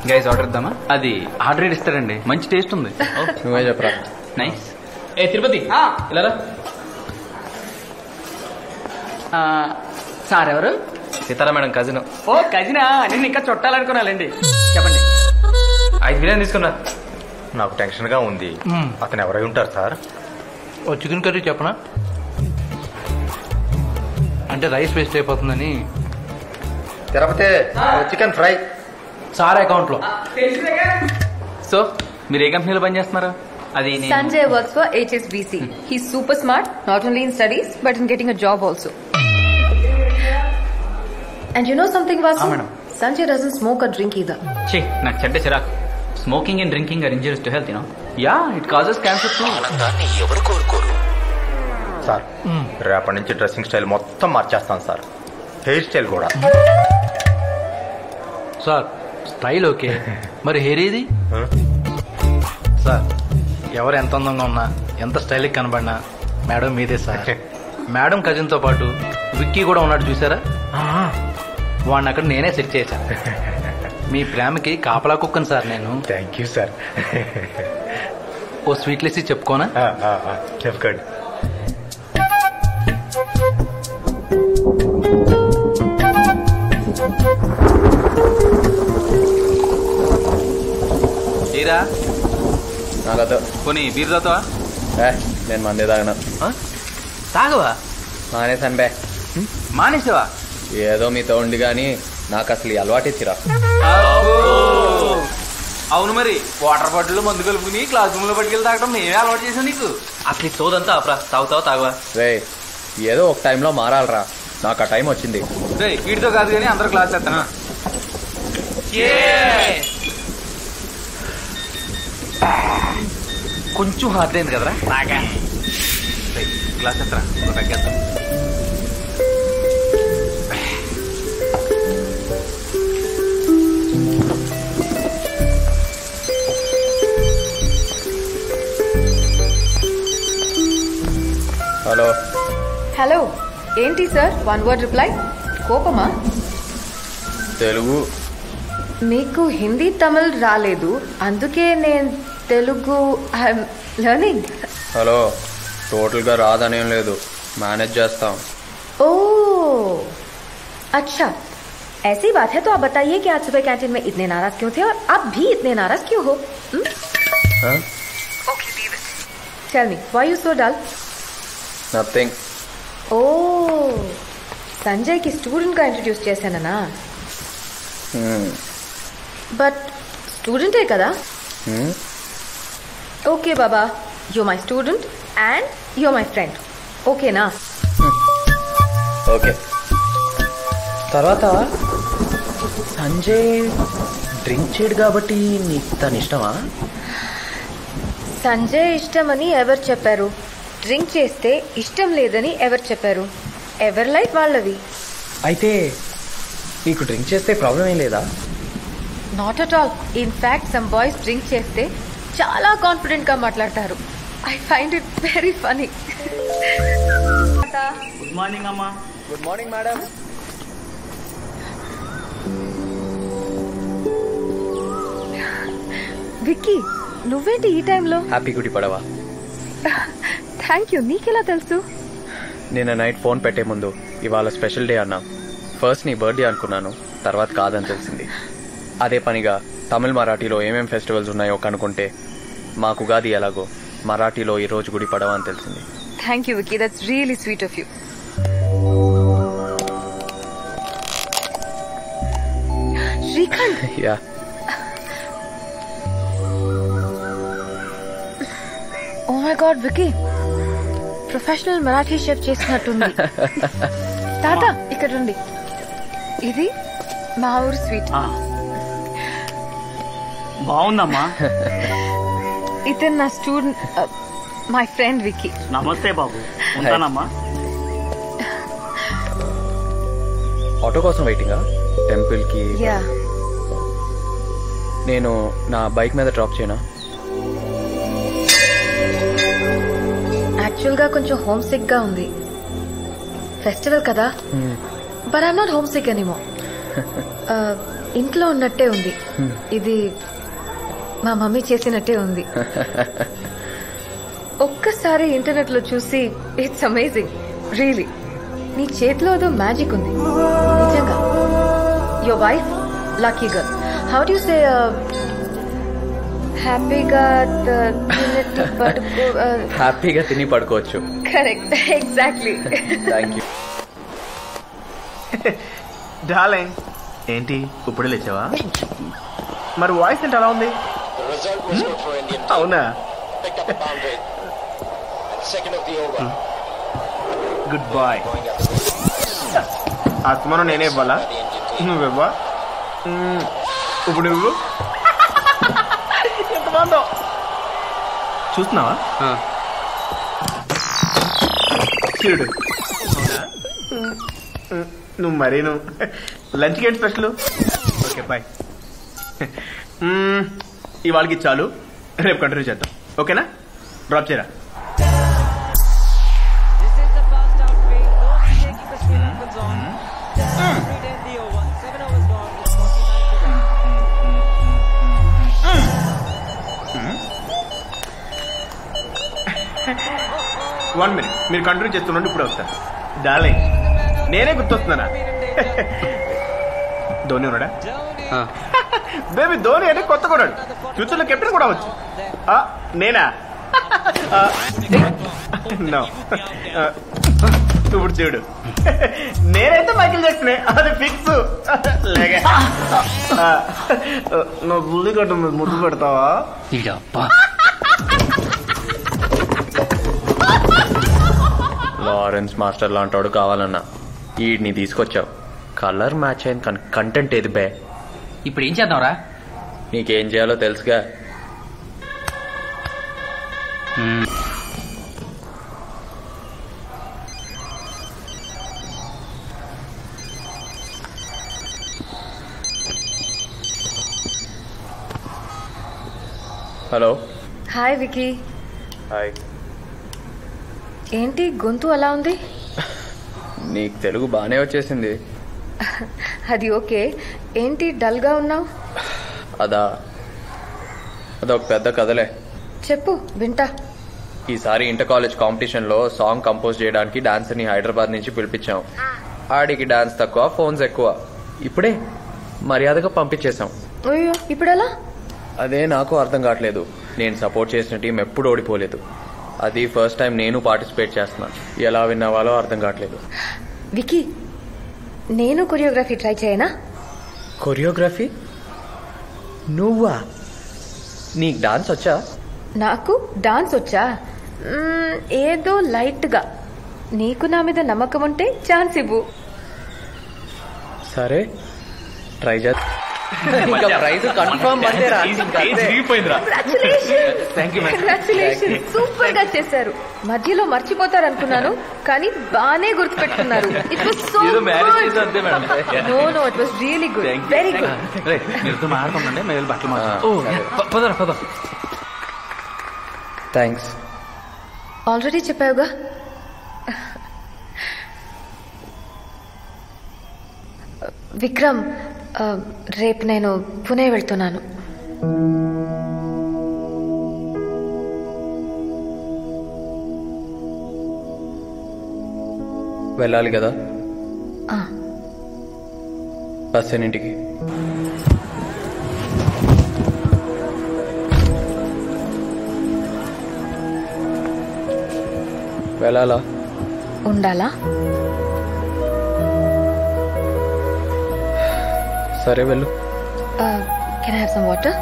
గైస్, ఆర్డర్ ఇద్దామా? అది ఆర్డర్ ఇస్తారండి, మంచి టేస్ట్ ఉంది. నువ్వే చెప్పరా. నైస్. ఏ తిరుపతి ఇలా సార్ ఎవరు? Sitara madam cousin. ఓ కజినా, నేను ఇంకా చుట్టాలనుకున్నానండి. చెప్పండి. 5 బిర్యానీ తీసుకున్నా. నాకు టెన్షన్ గా ఉంది. అతను ఎవరై ఉంటారు సార్? ఓ చికెన్ కర్రీ చెప్పనా? అంటే రైస్ వేస్ట్ అయిపోతుందని. Tirupati chicken fry. Sir account లో. సో మీరు ఏ కంపెనీలో పనిచేస్తున్నారు? అది Sanjay works for HSBC. He's super smart, not only in studies, but in getting a job also. And you know something, Vasu? madam. Sanjay doesn't smoke or drink either. ఛీ, నాకు చెడ్డ చిరాకు. Smoking and drinking are injurious to health, you know. Ya, it causes cancer too. ఎవరు కోరుకోరు? Sir రేపటి నుంచి dressing style మొత్తం మార్చేస్తాను సార్, హెయిర్ స్టైల్ కూడా. సార్ స్టైల్ ఓకే, మరి హెయిర్ ఏది? సార్ ఎవరు ఎంత అందంగా ఉన్నా ఎంత స్టైల్కి కనబడినా మేడం మీదే సార్. మేడం కజిన్తో పాటు విక్కీ కూడా ఉన్నాడు చూసారా, వాడిని అక్కడ నేనే సెట్ చేశాను. మీ ప్రేమకి కాపలా కుక్కను సార్ నేను. Thank you sir. ఓ స్వీట్లెస్ చెప్పుకోనా? చెప్పండి. ఏరా నాకతో పోనీ బీర్ తాగుతావా? నేను మందే తాగినా. తాగవా? మానేసాను బే. మానేసావా? ఏదో మీతో ఉండి కానీ నాకు అసలు ఈ అలవాటు ఇచ్చిరా. అవును మరి వాటర్ బాటిల్ మందు కలుపుకుని క్లాస్ రూమ్ లో పట్టుకెళ్ళి తాగడం మేమే అలవాటు చేసాం నీకు. అసలు ఈ సోదంతా అప్రా, తాగుతావా తాగవా? రే ఏదో ఒక టైంలో మారాలరా, నాకు ఆ టైం వచ్చింది. రే వీటితో కాదు కానీ అందరూ క్లాస్ చేస్తానా? కొంచెం హార్డ్ అయింది కదరా బాగా. క్లాస్ చేస్తారా తగ్గేద్దాం. హలో హలో, ఏంటి సార్ 1 word రిప్లై? కోపమా? తెలుగు. మీకు హిందీ తమిళ్ రాలేదు, అందుకే నేను తెలుగు ఐఎమ్ లర్నింగ్. హలో, టోటల్గా రాదనేం లేదు, మేనేజ్ చేస్తాం. ओ अच्छा, ऐसी बात है तो आप बताइए कि आज सुबह कैंटीन में इतने नाराज क्यों थे और आप भी इतने नाराज क्यों हो? Tell me, why you so dull? Nothing. Oh, Sanjay की स्टूडेंट का इंट्रोड्यूस చేశానా? बट स्टूडेंट है కదా? Okay Baba, you're my student and you're my friend. Okay ना? ఓకే. తర్వాత సంజయ్ డ్రింక్ చేయడు కాబట్టి నీకు తను ఇష్టమా? సంజయ్ ఇష్టమని ఎవరు చెప్పారు? డ్రింక్ చేస్తే ఇష్టం లేదని ఎవరు చెప్పారు? ఎవరి లైఫ్ వాళ్ళవి. అయితే నీకు డ్రింక్ చేస్తే ప్రాబ్లం ఏం లేదా? Not at all. In fact some boys drink చేస్తే చాలా కాన్ఫిడెంట్ గా మాట్లాడతారు. I find it very funny. Good morning అమ్మా. Good morning madam. విక్కీ, నువ్వేంటి ఈ టైంలో? హ్యాపీ గుడి పడవా. Thank you. నీకెలా తెలుసు? నిన్న నైట్ ఫోన్ పెట్టే ముందు ఇవాళ స్పెషల్ డే అన్నా. ఫస్ట్ నీ బర్త్డే అనుకున్నాను, తర్వాత కాదని తెలిసింది. అదే పనిగా తమిళ్ మరాఠీలో ఏమేం ఫెస్టివల్స్ ఉన్నాయో కనుక్కుంటే మాకు ఉగాది ఎలాగో మరాఠీలో ఈ రోజు గుడి పడవ అని తెలిసింది. Thank you Vicky, that's really sweet of you. Srikanth. Yeah. Oh my god Vicky, professional Marathi chef చేసినట్టుంది. తాత ఇక్కడ రండి, ఇది మా ఊరు స్వీట్. బాగుందమ్మా. ఇతను నా స్టూడెంట్, మై ఫ్రెండ్ విక్కీ. నమస్తే బాబు, ఉంటానమ్మా. ఆటో కోసం వెయిటింగా? టెంపుల్ కి యా. నేను నా బైక్ మీద డ్రాప్ చేయనా? యాక్చువల్ గా కొంచెం హోమ్ సిక్ గా ఉంది. ఫెస్టివల్ కదా, but I'm not homesick anymore. ఇంట్లో ఉన్నట్టే ఉంది. ఇది మా మమ్మీ చేసినట్టే ఉంది. ఒక్కసారి ఇంటర్నెట్ లో చూసి ఇట్స్ అమేజింగ్ రియలీ. నీ చేతిలో ఏదో మ్యాజిక్ ఉంది నిజంగా. Your wife lucky girl. How do you say హ్యాపీగా తిని పడుకోవచ్చు. Correct, exactly. Thank you. Darling, ఏంటి ఇప్పుడు లేచావా? మరి వాయిస్ ఏంటి అలా ఉంది? అవునా? Good boy. ఆత్మను నేనే ఇవ్వాలా? నువ్వివ్వా? ఇప్పుడు నువ్వు ఎంత బాగుందో చూస్తున్నావా? చూడు నువ్వు మరీను లంచ్కి ఏంటి స్పెషల్? Okay bye. ఇవాళకి చాలు, రేపు కంటిన్యూ చేద్దాం. ఓకేనా? డ్రాప్ చేయరా. వన్ మినిట్, మీరు కంటిన్యూ చేస్తుండండి, ఇప్పుడే వస్తాను. డార్లింగ్, నేనే గుర్తొస్తున్నానా? ధోని ఉన్నాడా? బేబీ ధోని అంటే కొత్త కొన్నాడు, ఫ్యూచర్లో కెప్టెన్ కూడా వచ్చు. నేనా? నో. ఇప్పుడు చూడు, నేనైతే మైకిల్ జాక్సనే, అది ఫిక్స్. లేక నా బుల్లి కట్ట ముద్దు పెడతావా? లారెన్స్ మాస్టర్ లాంటోడు కావాలన్నా ఈడిని తీసుకొచ్చావు. కలర్ మ్యాచ్ అయింది కానీ కంటెంట్ ఏది బే? ఇప్పుడు ఏం చేద్దాంరా? నీకేం చేయాలో తెలుసుగా. హలో. Hi Vicky. హాయ్. ఏంటి గొంతు అలా ఉంది? నీకు తెలుగు బాగానే వచ్చేసింది. అది ఓకే. ఏంటి డల్గా ఉన్నావు? అదొక పెద్ద కథలే. చెప్పు వింటా. ఈసారి ఇంటర్ కాలేజ్ కాంపిటీషన్లో సాంగ్ కంపోజ్ చేయడానికి డాన్సర్ని హైదరాబాద్ నుంచి పిలిపించాం. ఆడికి డాన్స్ తక్కువ, ఫోన్స్ ఎక్కువ. ఇప్పుడే మర్యాదగా పంపించేశాం. అయ్యో, ఇప్పుడెలా? అదే నాకు అర్థం కావట్లేదు. నేను సపోర్ట్ చేసిన టీం ఎప్పుడు ఓడిపోలేదు. అది ఫస్ట్ టైం నేను పార్టిసిపేట్ చేస్తున్నాను. ఎలా విన్నావాలో అర్థం కావట్లేదు. వికీ, నేను కొరియోగ్రఫీ ట్రై చేయనా? కొరియోగ్రఫీ? నువ్వా? నీకు డాన్స్ వచ్చా? నాకు డాన్స్ వచ్చా? ఏదో లైట్గా. నీకు నా మీద నమ్మకం ఉంటే ఛాన్స్ ఇవ్వు. సరే, ట్రై చేద్దాం. Praise confirm. సూపర్ గా చేశారు. మధ్యలో మర్చిపోతారు అనుకున్నాను, కానీ బానే గుర్తు పెట్టుకున్నారు. It was so good. No it was really good. Very good. Thanks. Already చెప్పావుగా. విక్రమ్, రేపు నేను పునే వెళ్తున్నాను. వెళ్ళాలి కదా? బస్ ఎన్నింటికి? వెళ్ళాలా? ఉండాలా? సరే వెళ్ళు. Can I have some water?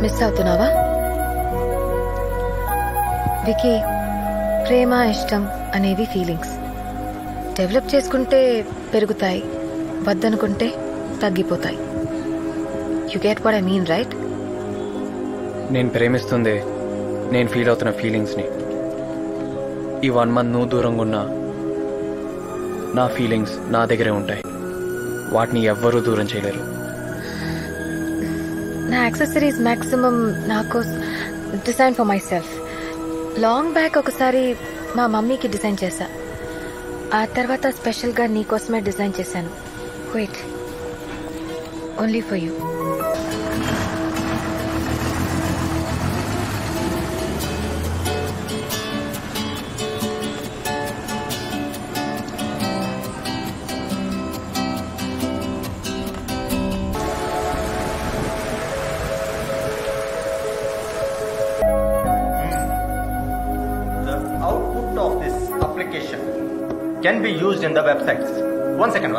Miss అవుతున్నావా? వికీ, ప్రేమ ఇష్టం అనేవి ఫీలింగ్స్. డెవలప్ చేసుకుంటే పెరుగుతాయి, వద్దనుకుంటే తగ్గిపోతాయి. You get what I mean, right? నేను ప్రేమిస్తుంది నేను ఫీల్ అవుతున్న ఫీలింగ్స్ని. ఈ 1 month నువ్వు దూరంగా ఉన్నా నా ఫీలింగ్స్ నా దగ్గరే ఉంటాయి. వాటిని ఎవ్వరూ దూరం చేయలేరు. నా యాక్సెసరీస్ మ్యాక్సిమం నాకు design for my self. Long back ఒకసారి మా మమ్మీకి డిజైన్ చేశా. ఆ తర్వాత స్పెషల్గా నీకోసమే డిజైన్ చేశాను. Wait, only for you. Can be used in the websites. One second.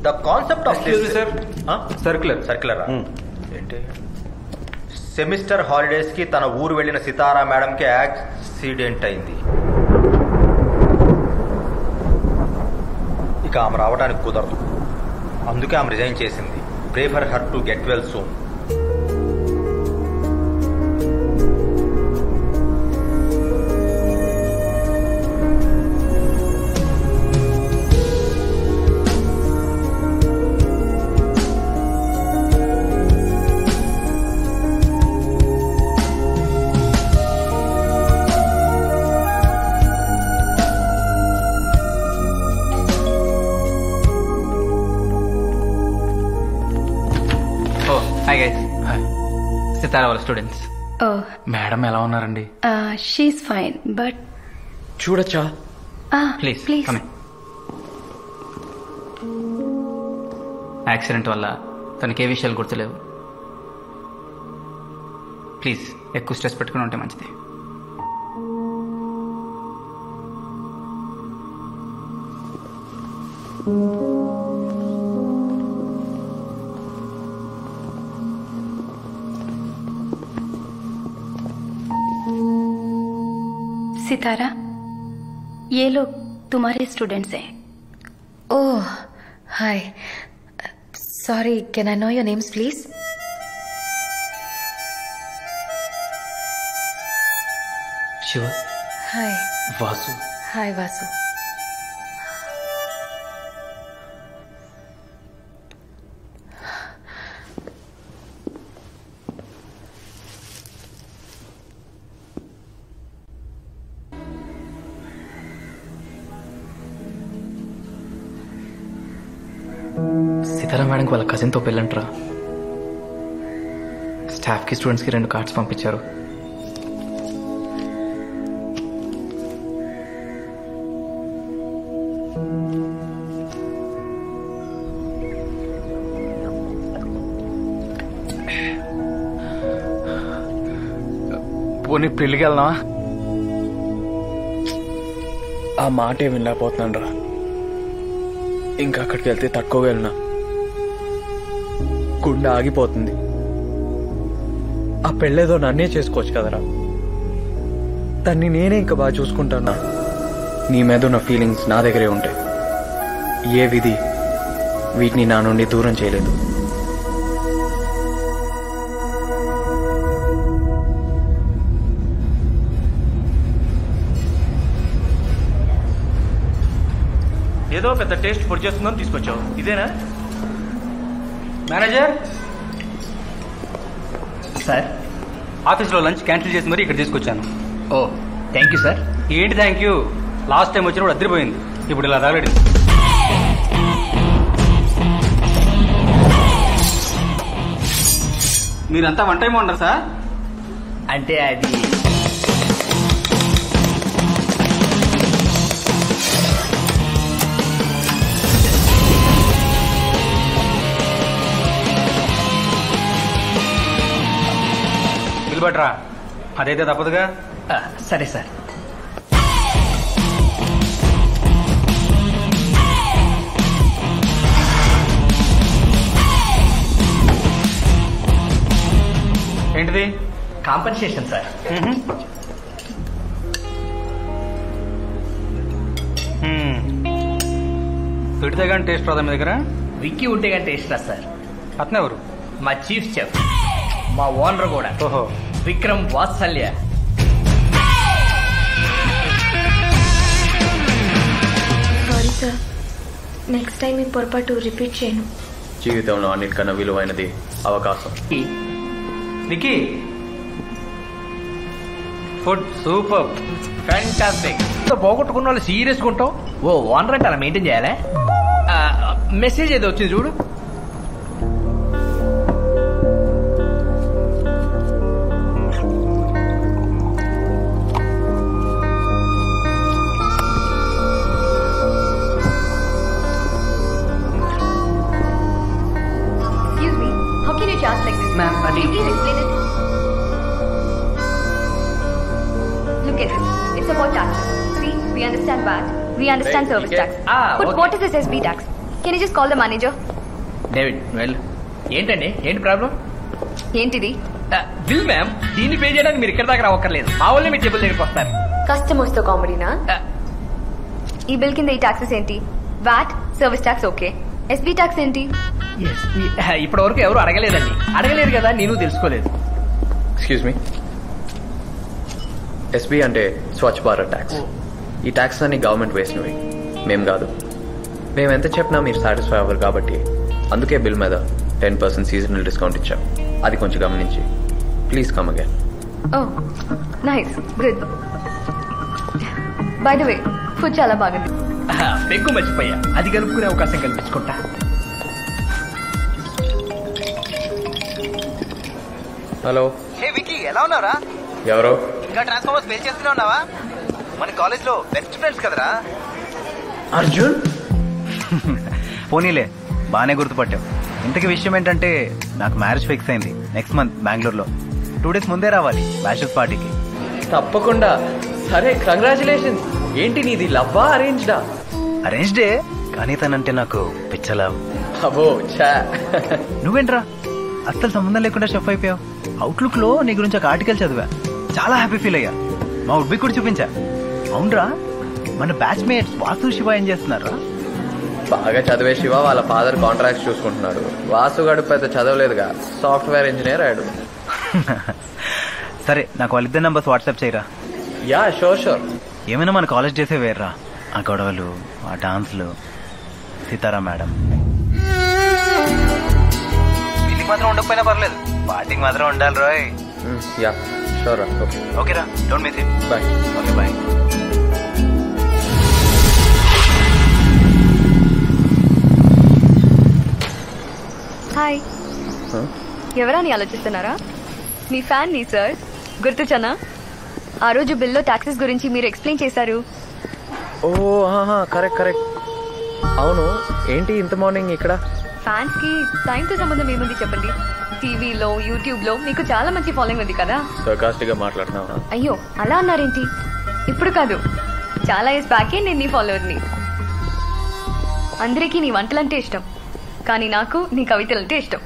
The concept of this, sir. Circular. ఏంటి? సెమిస్టర్ హాలిడేస్ కి తన ఊరు వెళ్ళిన సితారా మేడం కి యాక్సిడెంట్ అయింది. ఇక ఆమె రావడానికి కుదరదు. అందుకే ఆమె రిజైన్ చేసింది. Pray for her to get well soon. Hi guys. Sitara వాళ్ళ స్టూడెంట్స్. మేడం ఎలా ఉన్నారండి? షీస్ ఫైన్ బట్ చూడొచ్చా? Please please. యాక్సిడెంట్ వల్ల తనకి ఏ విషయాలు గుర్తులేవు. ప్లీజ్ ఎక్కువ స్ట్రెస్ పెట్టుకుని ఉంటే మంచిది. सितारा, ये लोग तुम्हारे स्टूडेंट्स हैं. Oh hi, sorry, can I know your names please? Shiva. Hi. Vasu. Hi Vasu. Sitara మేడంకి వాళ్ళ కజిన్తో పెళ్ళంటరా. స్టాఫ్కి స్టూడెంట్స్కి 2 కార్డ్స్ పంపించారు. పోనీ పెళ్ళికి వెళ్దామా? ఆ మాటే వినలేకపోతున్నాను రా. ఇంకా అక్కడికి వెళ్తే తట్టుకోగలనా? గుండె ఆగిపోతుంది. ఆ పెళ్ళేదో నన్నే చేసుకోవచ్చు కదరా. తన్ని నేనే ఇంకా బాగా చూసుకుంటానా. నీ మీద ఉన్న ఫీలింగ్స్ నా దగ్గరే ఉంటాయి. ఏ విధి వీటిని నా నుండి దూరం చేయలేదు. ఏదో పెద్ద టేస్ట్ పొడి చేస్తుందని తీసుకొచ్చావు, ఇదేనా? మేనేజర్ సార్, ఆఫీస్లో లంచ్ క్యాన్సిల్ చేసి మరీ ఇక్కడ తీసుకొచ్చాను. ఓ థ్యాంక్ యూ సార్. ఏంటి థ్యాంక్ యూ? లాస్ట్ టైం వచ్చినప్పుడు అద్దరిపోయింది, ఇప్పుడు ఇలా తగలడి. మీరంతా వన్ టైం ఉండరు సార్? అంటే అది నిలబడరా, అదైతే తప్పదుగా. సరే సార్. ఏంటిది? Compensation sir. పెడితే కానీ టేస్ట్ రాదా మీ దగ్గర? విక్కీ ఉంటే కానీ టేస్ట్ రా సార్. అతను ఎవరు? మా చీఫ్ చెఫ్, మా ఓనర్ కూడా. ఓహో, విక్రమ్ వాత్సల్య. సారీ సార్, నెక్స్ట్ టైం ఈ పొరపాటు రిపీట్ చేయను. జీవితంలో అన్నిటికన్నా విలువైనది అవకాశం. Vicky, food super, fantastic. పోగొట్టుకున్న వాళ్ళు సీరియస్గా ఉంటావు. ఓ ఓనర్ అంటే అలా మెయింటైన్ చేయాలా? మెసేజ్ ఏదో వచ్చింది చూడు. Excuse me, how can you charge like this? Ma'am, Can you please explain it? Look at this. It's about taxes. See, we understand VAT. We understand Right, service okay. tax. But Okay. what is this SB tax? Can you just call the manager? David well, ఏంటండి, ఏంటి problem? ఏంటిది? Bill ma'am, దీన్ని pay చేయడానికి మీరు ఇక్కడ దాకా రావక్కర్లేదు. మా వాళ్ళే మీ టేబుల్ దగ్గరికి వస్తారు. కస్టమర్స్ తో కామెడీనా? ఈ బిల్ కింద ఈ టాక్సెస్ ఏంటి? VAT, service tax okay, SB talks ఏంటి? ఇప్పటి వరకు ఎవరు అడగలేదండి. అడగలేదు కదా, నేను తెలుసుకోలేదు. ఎక్స్క్యూజ్ మీ, ఎస్బీ అంటే స్వచ్ఛ భారత్ ట్యాక్స్. ఈ ట్యాక్స్ అన్ని గవర్నమెంట్ వేసినవి, మేం కాదు. మేము ఎంత చెప్పినా మీరు సాటిస్ఫై అవ్వరు కాబట్టి అందుకే బిల్ మీద 10% సీజనల్ డిస్కౌంట్ ఇచ్చాం. అది కొంచెం గమనించి please come again. Oh nice, good. By the way food చాలా బాగుంది. పెగ్గు మర్చిపోయా, అది కలుపుకునే అవకాశం కల్పించుకుంటా. హలో. హే వికీ, ఎలా ఉన్నారా? ఎవరో? ఇంకా ట్రాన్స్ఫార్మర్స్ ఫెయిల్ చేస్తూనే ఉన్నావా? మన కాలేజ్ లో బెస్ట్ ఫ్రెండ్స్ కదరా. అర్జున్. పోనీలే, బాగానే గుర్తుపట్టావు. ఇంతకీ విషయం ఏంటంటే నాకు మ్యారేజ్ ఫిక్స్ అయింది నెక్స్ట్ మంత్ బెంగళూరులో. 2 days ముందే రావాలి బ్యాచెస్ పార్టీకి. తప్పకుండా. సరే, కంగ్రాచులేషన్స్. ఏంటి నీది లవ్వా అరేంజ్డా? అరేంజ్డే, కానీ తనంటే నాకు పిచ్చలా. అబో చా. నువ్వేంట్రా అస్సలు సంబంధం లేకుండా షెఫ్ అయిపోయావు? అవుట్లుక్ లో నీ గురించి ఒక ఆర్టికల్ చదివా, చాలా హ్యాపీ ఫీల్ అయ్యా. మా ఉడ్బి కూడా చూపించా. అవునరా, మన బ్యాచ్ మేట్స్ వాసు శివ ఏం చేస్తున్నారా? బాగా చదివే శివ వాళ్ళ ఫాదర్ కాంట్రాక్ట్స్ చూసుకుంటున్నాడు. వాసుగాడు పెద్ద చదవలేదుగా, సాఫ్ట్వేర్ ఇంజనీర్ అయ్యాడు. సరే, నాకు వాళ్ళిద్దరు నంబర్స్ వాట్సాప్ చేయరా. Yeah sure sure. ఏమైనా మన కాలేజ్ డేసే వేర్రా, ఆ గొడవలు, ఆ డాన్స్లు. సీతారా మేడం వీళ్ళకి మాత్రం ఉండకపోయినా పర్లేదు, పార్టీకి మాత్రం ఉండాలి రోయ్. Ya sure. ఓకే ఓకేరా, don't miss it. Bye. Okay bye. Hi. ఎవరని ఆలోచిస్తున్నారా? మీ ఫ్యాన్ ని సార్, గుర్తుచనా? ఆ రోజు బిల్లో టాక్సెస్ గురించి మీరు ఎక్స్ప్లెయిన్ చేశారు. Oh correct correct. అవును, ఏంటి ఇంత మార్నింగ్ ఇక్కడ? ఫ్యాన్స్ కి టైం తో సంబంధం ఏముంది చెప్పండి? టీవీలో, యూట్యూబ్ లో మీకు చాలా మంచి ఫాలోయింగ్ ఉంది కదా. సర్కాస్టిక్ గా మాట్లాడుతున్నావా? అయ్యో, అలా అన్నారేంటి? ఇప్పుడు కాదు, చాలా ఇయర్స్ బ్యాకే నేను నీ ఫాలోవర్ని. అందరికీ నీ వంటలంటే ఇష్టం, కానీ నాకు నీ కవితలంటే ఇష్టం.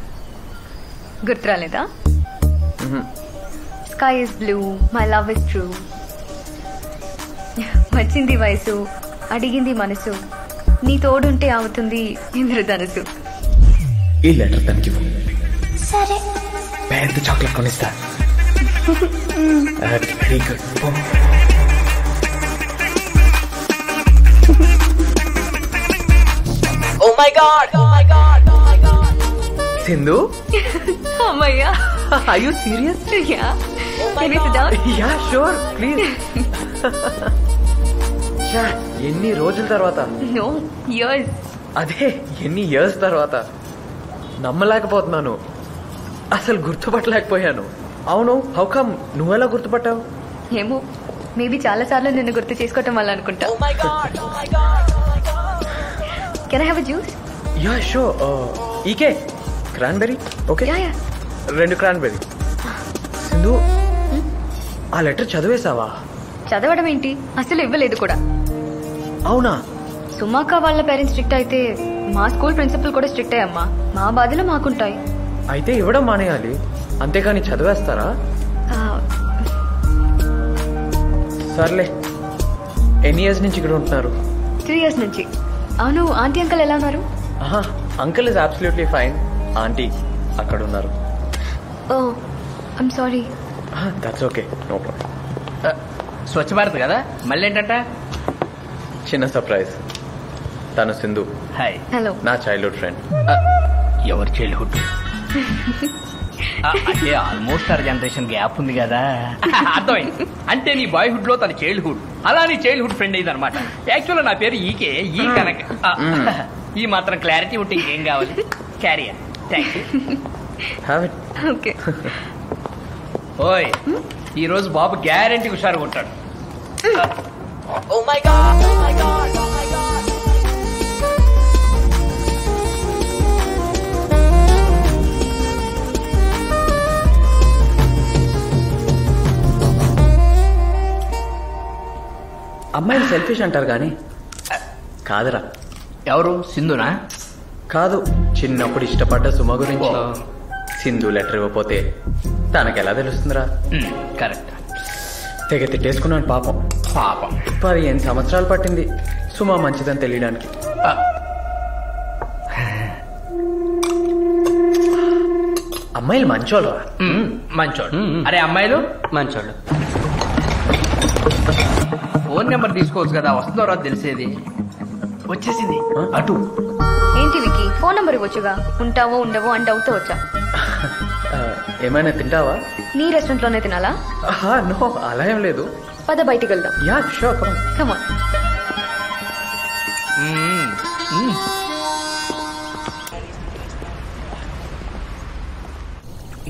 గుర్తురాలేదా? Sky is blue, my love is true, వచ్చింది వయసు, అడిగింది మనసు, నీ తోడుంటే అవుతుంది ఇంద్రధనుసు. ఈ లెటర్ తనకి సరే, పెద్ద చాక్లెట్ కొనిస్తా. Oh my god, oh my god, oh my god. Sindhu, అమ్మయ్యా. Are you serious? Yeah. Can we sit down? Yeah, sure. Please. ఎన్ని రోజుల తర్వాత? No, years. అదే, ఎన్ని ఇయర్స్ తర్వాత. నమ్మలేకపోతున్నాను, అసలు గుర్తుపట్టలేకపోయాను. అవును, హౌ కమ్? నువ్వెలా గుర్తుపట్టావు? ఏమో, మేబీ చాలా సార్లు నిన్ను గుర్తు చేసుకోవటం వల్ల అనుకుంటా. Can I have a juice? Yeah, sure. ఈకే క్రాన్బెరీ. Okay, 2 cranberry. సింధు, ఆ లెటర్ చదివేశావా? చదవడం ఏంటి, అసలు ఇవ్వలేదు కూడా. అవునా? సుమాక వాళ్ళ పేరెంట్స్ స్ట్రిక్ట్ అయితే మా స్కూల్ ప్రిన్సిపల్ కూడా స్ట్రిక్ట్ అయ్యమ్మా. మా బాధలు మాకుంటాయి. అయితే ఇవ్వడం మానేయాలి, అంతేకాని చదివేస్తారా? సర్లే. ఎన్ని ఇయర్స్ నుంచి ఇక్కడ ఉంటున్నారు? 3 years నుంచి. అవును, ఆంటీ అంకల్ ఎలా ఉన్నారు? Uncle is absolutely fine. Aunty అక్కడ ఉన్నారు. Oh, I'm sorry. That's okay, no problem. Swachh Bharat కదా, మళ్ళీ ఏంటంట? చిన్న సర్ప్రైజ్. తను సింధు. హాయ్. హలో. నా చైల్డ్హుడ్ ఫ్రెండ్. ఎవరు చైల్డ్హుడ్? అంటే ఆల్మోస్ట్ 6 జనరేషన్ గ్యాప్ ఉంది కదా. అర్థమైంది. అంటే నీ బాయ్హుడ్ లో తన చైల్డ్హుడ్, అలా నీ చైల్డ్హుడ్ ఫ్రెండ్ అయింది అనమాట. యాక్చువల్ నా పేరు ఈకే, ఈ కనక. ఈ మాత్రం క్లారిటీ ఉంటే ఇంకేం కావాలి. క్యారియర్. Thank you. ఓకే. ఓయ్, ఈ రోజు బాబు గ్యారెంటీ హుషారుగా ఉంటాడు. Oh my God, oh my God, oh my God. అమ్మాయిని సెల్ఫిష్ అంటారు కానీ కాదురా. ఎవరు? సింధునా? కాదు, చిన్నప్పుడు ఇష్టపడ్డ సుమ గురించి. సింధు లెటర్ ఇవ్వకపోతే తనకెలా తెలుస్తుందిరా? కరెక్ట్. తెగ తిట్టేసుకున్నాను పాపం. 15 సంవత్సరాలు పట్టింది సుమ మంచిదని తెలియడానికి. అమ్మాయిలు మంచోళ్ళు. మంచోళ్ళు. అరే అమ్మాయిలు మంచోళ్ళు. ఫోన్ నెంబర్ తీసుకోవచ్చు కదా, వస్తుందో రాదు తెలిసేది. వచ్చేసింది అటు. ఏంటి వికి, ఫోన్ నంబర్ ఇవ్వచ్చుగా. ఉంటావో ఉండవో అని డౌట్ వచ్చా. ఏమైనా తింటావా? నీ రెస్టారెంట్ లోనే తినాలా? నో, అలా ఏం లేదు. పద బయటికి వెళ్దాం. Yeah sure, come on.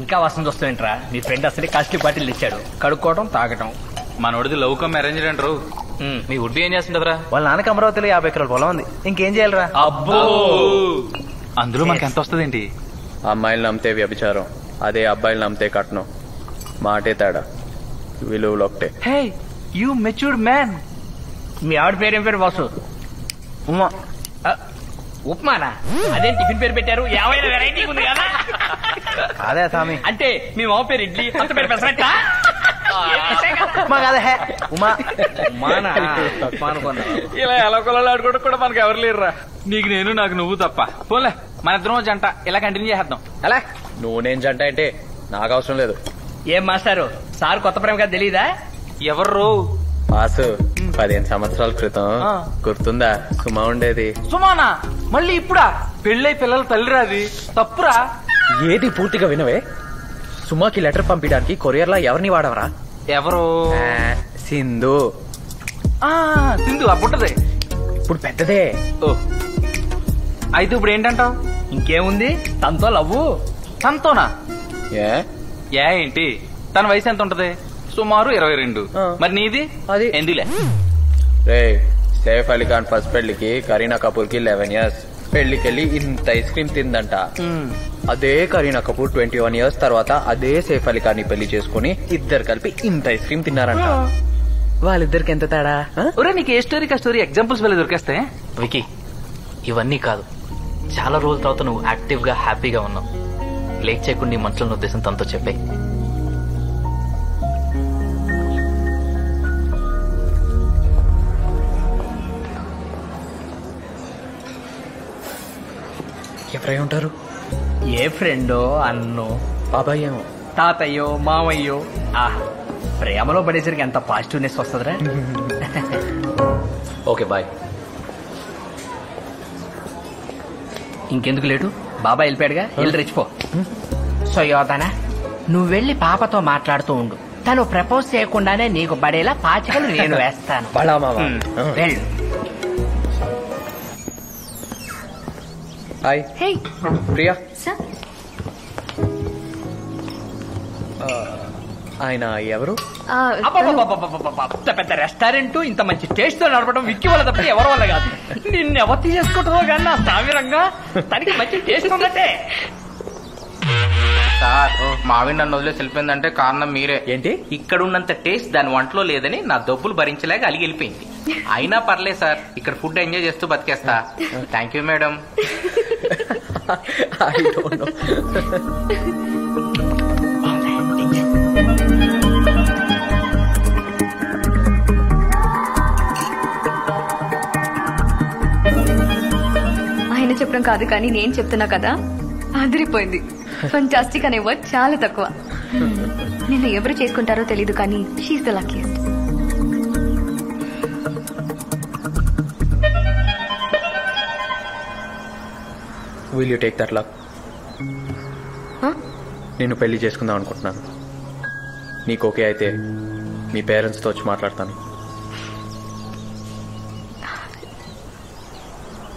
ఇంకా వస్తుంది వస్తుందంటరా. మీ ఫ్రెండ్ అసలే కాస్ట్లీ బాటిల్ ఇచ్చాడు, కడుక్కోవడం తాగటం. మనోడిది లవ్ కమ్ అరేంజ్ అంటారు. మీ వుడ్ ఏం చేస్తుంటరా? వాళ్ళ నాన్నకి అమరావతిలో 50 ఎకరాల పొలం ఉంది. ఇంకేం చేయాలరా? అబ్బో, అందులో మనకి ఎంత వస్తుంది ఏంటి? అమ్మాయిలు నమ్మితే వ్యభిచారం, అదే అబ్బాయిలు నమ్మితే కట్నం. మాటే తేడా, విలువలు ఒకటే. Hey you matured man. మీ ఆవిడ పేరేం పేరు బాసు? ఉమా. ఉప్మానా? అదేం టిఫిన్ పేరు పెట్టారు? ఏమైనా వెరైటీ ఉంది కదా. అదే స్వామి. అంటే మీ మామ పేరు ఇడ్లీ, అంత పేరు పెసరట్టా? ఇలా ఎలా కొలాలు ఆడుకోవడం కూడా మనకు ఎవరు లేరురా. నీకు నేను, నాకు నువ్వు తప్ప. పోలే, మన ఇద్దరం జంట ఇలా కంటిన్యూ చేద్దాం. అలా నువ్వు నేను జంట అంటే నాకు అవసరం లేదు. ఏం మాస్టారు, సార్ కొత్త ప్రేమ కదా తెలీదా? ఎవరు? పాసు 15 సంవత్సరాల క్రితం గుర్తుందా సుమా ఉండేది? సుమానా? మళ్ళీ ఇప్పుడా? పెళ్ళై పిల్లల తల్లిరా, అది తప్పురా. ఏది పూర్తిగా వినవే. సుమాకి లెటర్ పంపించడానికి కొరియర్ లా ఎవరిని వాడవరా? ఎవరు? సింధు. సింధు అప్పుంటది, ఇప్పుడు పెద్దదే. ఓ, అయితే ఇప్పుడు ఏంటంటావు? ఇంకేముంది, తనతో లవ్వు. తనతోనా? ఏ ఏంటి, తన వయసు ఎంత ఉంటది? సుమారు 22. మరి నీది? అది ఎందులే రే. సైఫ్ అలీ ఖాన్ ఫస్ట్ పెళ్లికి కరీనా కపూర్ కి 11 years. పెళ్లికెళ్ళి ఇంత ఐస్ క్రీమ్ తిందంట. అదే కరీనా కపూర్ 21 years తర్వాత అదే సైఫ్ అలీ ఖాన్ ని పెళ్లి చేసుకుని ఇద్దరు కలిపి ఇంత ఐస్ క్రీమ్ తిన్నారంట. వాళ్ళిద్దరికి ఎంత తేడా? ఒరే, నీకు ఏ స్టోరీకి ఆ స్టోరీ ఎగ్జాంపుల్స్ వెళ్ళి దొరికేస్తే. వికీ, ఇవన్నీ కాదు, చాలా రోజుల తర్వాత నువ్వు యాక్టివ్ గా హ్యాపీగా ఉన్నావు. లేట్ చేయకుండా నీ మనసులో ఉద్దేశం తనతో చెప్పే. ఎవరై ఉంటారు? ఏ ఫ్రెండో, అన్నో, బాబాయ్ ఏమో, తాతయ్యో, మామయ్యో. ప్రేమలో పడేసరికి ఎంత పాజిటివ్నెస్ వస్తుందిరా. Okay bye. ఇంకెందుకు లేటు, బాబాయ్ వెళ్ళిపోయాడుగా, వెళ్ళి రెచ్చిపో. సో యోధనా, నువ్వు వెళ్ళి పాపతో మాట్లాడుతూ ఉండు. తను ప్రపోజ్ చేయకుండానే నీకు పడేలా పాచికలు నేను వేస్తాను. వెళ్ళు. హాయ్. హే ప్రియా. సార్, ఆయన ఎవరు? పెద్ద రెస్టారెంట్ ఇంత మంచి టేస్ట్ తో నడపడం విక్కి వల్ల తప్ప ఎవరి వల్ల కాదు. నిన్ను ఎవరు తీసుకుంటుందో కానీ నా సావిరంగా తనకి మంచి టేస్ట్ ఉన్నట్టే. సార్, మావి నన్ను వదిలేసి వెళ్ళిపోయిందంటే కారణం మీరే. ఏంటి? ఇక్కడ ఉన్నంత టేస్ట్ దాని వంటలో లేదని నా డబ్బులు భరించలేక అలిగి వెళ్ళిపోయింది. అయినా పర్లేదు సార్, ఇక్కడ ఫుడ్ ఎంజాయ్ చేస్తూ బతికేస్తా. Thank you madam. ఆయన చెప్పడం కాదు కానీ నేను చెప్తున్నా కదా, అదిరిపోయింది. ఫంటాస్టిక్ అనే వర్డ్ చాలా తక్కువ. నిన్ను ఎవరు చేసుకుంటారో తెలీదు కానీ she's the luckiest. Will you take that luck? నేను పెళ్లి చేసుకుందాం అనుకుంటున్నాను. నీకు ఓకే అయితే మీ పేరెంట్స్తో వచ్చి మాట్లాడతాను.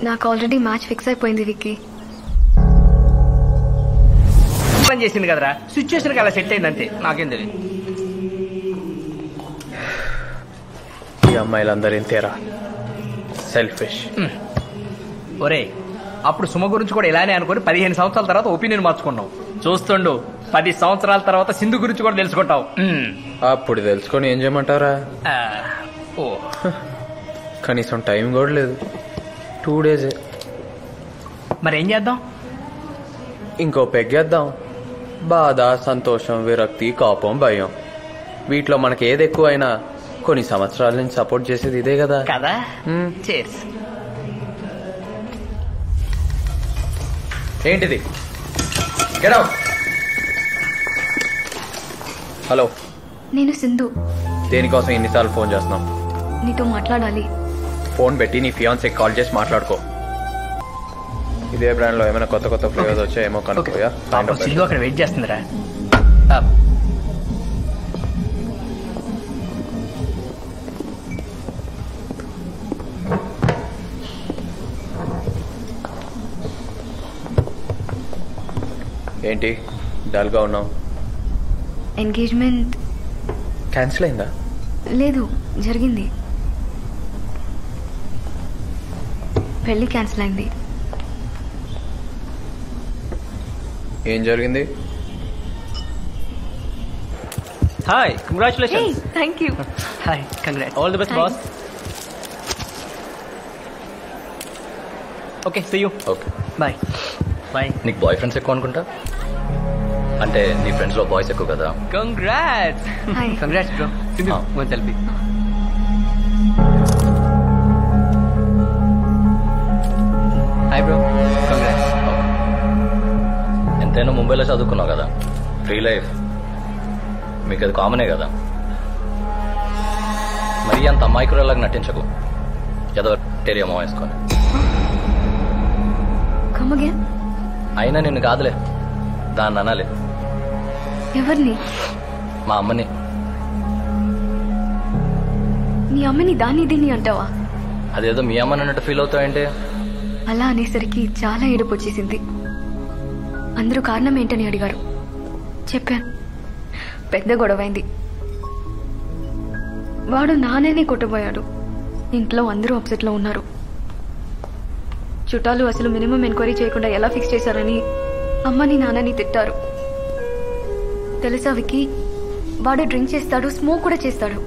నాకు ఆల్రెడీ మ్యాచ్ ఫిక్స్ అయిపోయింది విక్కీ. పని చేసింది కదరా, సిచ్యువేషన్ అలా సెట్ అయిందంతే, నాకేం తెలియదు. ఈ అమ్మాయిలందరూ ఇంతేరా, సెల్ఫిష్. ఒరే, అప్పుడు సుమ గురించి కూడా ఇలానే అనుకుని 15 సంవత్సరాల తర్వాత ఒపీనియన్ మార్చుకున్నావు. చూస్తుండు, 10 సంవత్సరాల తర్వాత సింధు గురించి కూడా తెలుసుకుంటావు. అప్పుడు తెలుసుకొని ఏం చేయమంటారా? కనీసం టైం కూడా లేదు, 2 days. మరి ఏం చేద్దాం? ఇంకో పెగ్గేద్దాం. బాధ, సంతోషం, విరక్తి, కోపం, భయం, వీటిలో మనకి ఏది ఎక్కువైనా కొన్ని సంవత్సరాల నుంచి సపోర్ట్ చేసేది ఇదే కదా. కదా. చేర్స్. ఏంటిది? Get out. హలో, నేను సింధు. దేనికోసం ఎన్నిసార్లు ఫోన్ చేస్తున్నావు? నీతో మాట్లాడాలి. ఫోన్ పెట్టి నీ ఫియాన్సీకి కాల్ చేసి మాట్లాడుకో. ఇదే బ్రాండ్ లో ఏమైనా కొత్త కొత్త ఫ్లేవర్స్ వచ్చాయేమో కనుక్కోయా. సింధు అక్కడ వెయిట్ చేస్తుందిరా. ఏంటి డల్ గా ఉన్నావు? ఎంగేజ్మెంట్ క్యాన్సిల్ అయిందా? లేదు, జరిగింది. పెళ్లి క్యాన్సిల్ అయింది. ఏం జరిగింది? Hi, congratulations. Thank you. Hi, congrats. All the best boss. Okay, see you. Okay, bye. Bye. నీకు బాయ్ ఫ్రెండ్స్ ఎక్కువ అనుకుంటా? అంటే నీ ఫ్రెండ్స్ లో బాయ్స్ ఎక్కువ కదా? Congrats. Congrats bro. Sindhu, one selfie. Hi bro, congrats. ఎంతైనా ముంబైలో చదువుకున్నావు కదా, ఫ్రీ లైఫ్ మీకు అది కామనే కదా. మరీ అంత అమ్మాయికురాలాగా నటించకు, ఏదో టేరియా మొహం వేసుకొని. అయినా నిన్ను కాదులే, దాన్ని అనాలి. ఎవరిని? మా అమ్మని. నీ అమ్మని దాన్ని దీన్ని అంటావా? అదేదో మీ అమ్మని అన్నట్టు ఫీల్ అవుతావంటే? అలా అనేసరికి చాలా ఏడుపు వచ్చేసింది. అందరూ కారణం ఏంటని అడిగారు. చెప్పాను. పెద్ద గొడవైంది. వాడు నాన్ననే కొట్టబోయాడు. ఇంట్లో అందరూ అప్సెట్ లో ఉన్నారు. చుట్టాలు అసలు మినిమం ఎంక్వైరీ చేయకుండా ఎలా ఫిక్స్ చేశారని అమ్మని నాన్నని తిట్టారు. తెలుసా విక్కీ, వాడు డ్రింక్ చేస్తాడు, స్మోక్ కూడా చేస్తాడు.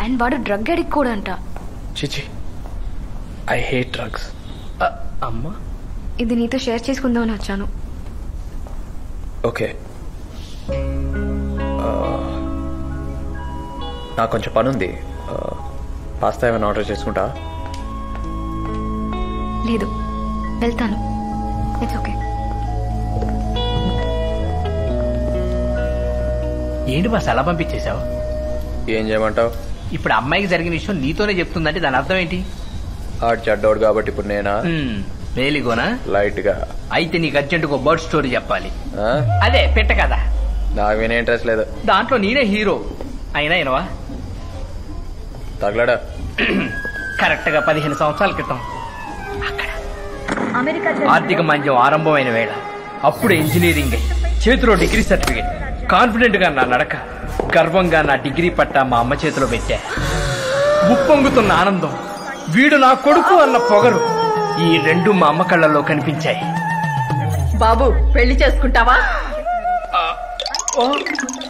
అండ్ వాడు డ్రగ్ అడిక్ట్ కూడా అంట. చిచి, ఐ హేట్ డ్రగ్స్. అమ్మా, ఇది నీతో షేర్ చేసుకుందామని వచ్చాను. ఓకే, నాకు కొంచెం పని ఉంది. పాస్తా ఏమైనా ఆర్డర్ చేసుకుంటా? లేదు, వెళ్తాను. It's okay. ఏంటి బాస్ అలా పంపించేశావు? ఏం చేయమంటావు? ఇప్పుడు అమ్మాయికి జరిగిన విషయం నీతోనే చెప్తుందంటే దాని అర్థం ఏంటి? ఆడు చెడ్డోడు కాబట్టి ఇప్పుడు నేనా? వేలిగోనా? లైట్ గా. అయితే నీకు అర్జెంట్ ఒక బర్డ్ స్టోరీ చెప్పాలి. అదే పెట్ట కదా. నాకు వినే ఇంట్రెస్ట్ లేదు. దాంట్లో నేనే హీరో. అయినా ఏనవా తగలడా? కరెక్ట్ గా 15 సంవత్సరాల క్రితం ఆర్థిక మాంద్యం ఆరంభమైన వేళ, అప్పుడు ఇంజనీరింగ్ చేతిలో డిగ్రీ సర్టిఫికేట్, కాన్ఫిడెంట్ గా నా నడక, గర్వంగా నా డిగ్రీ పట్టా మా అమ్మ చేతిలో పెట్టా. ఉప్పొంగుతున్న ఆనందం, వీడు నా కొడుకు అన్న పొగరు, ఈ రెండు మా అమ్మ కళ్ళల్లో కనిపించాయి. బాబు, పెళ్లి చేసుకుంటావా?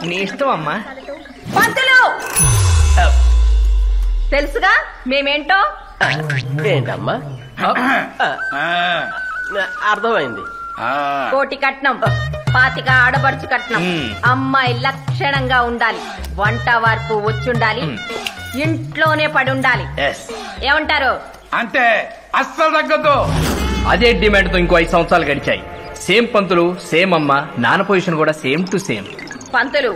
నీ ఇష్టం అమ్మా. పంతులు, తెలుసుగా మేమేంటో. ఏంటమ్మా? అర్థమైంది. కోటి కట్నం, 25 ఆడబడుచు కట్నం. అమ్మాయి లక్షణంగా ఉండాలి, వంట వరకు వచ్చుండాలి, ఇంట్లోనే పడి ఉండాలి. ఏమంటారు? అంతే, అస్సలు తగ్గదు. అదే డిమాండ్ తో ఇంకో 5 సంవత్సరాలు గడిచాయి. సేమ్ పంతులు, సేమ్ అమ్మ, నాన్న పొజిషన్ కూడా సేమ్ టు సేమ్. పంతులు,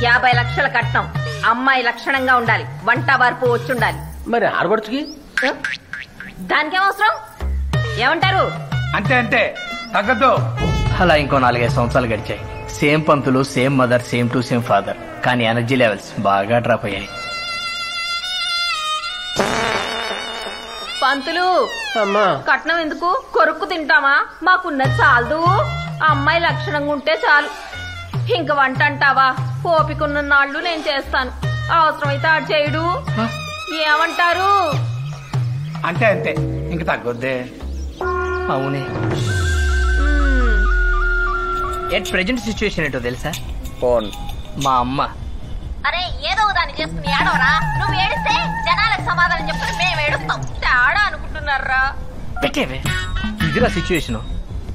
50 లక్షల కట్నం, అమ్మాయి లక్షణంగా ఉండాలి, వంట వరకు వచ్చుండాలి. మరి ఆడబడుచుకి దానికేం అవసరం? ఏమంటారు? అంతే అంతే, తగ్గదు. అలా ఇంకో 4-5 సంవత్సరాలు గడిచాయి. Same Pantulu, same mother, same to same father. కానీ ఎనర్జీ లెవెల్స్ బాగా డ్రాప్ అయ్యాయి. పంతులు, కట్నం ఎందుకు? కొరుక్కు తింటామా? మాకున్నది చాలదు. అమ్మాయి లక్షణంగా ఉంటే చాలు. ఇంక వంట అంటావా? ఓపికన్న నాళ్ళు నేను చేస్తాను, అవసరమైతే ఆడు చేయడు. ఏమంటారు? అంతే అంతే, ఇంక తగ్గొద్దే. అవునే. ఎట్ ప్రెజెంట్ సిచ్యువేషన్ ఏంటో తెలుసా? ఫోన్ మా అమ్మ. అరే, ఏదో దాన్ని చేసుకుని ఏడవరా. నువ్వు ఏడిస్తే జనాలకు సమాధానం చెప్పుకుని మేము ఏడుస్తాం. తేడా అనుకుంటున్నారా? పెట్టేవే, ఇదిరా సిచ్యువేషన్.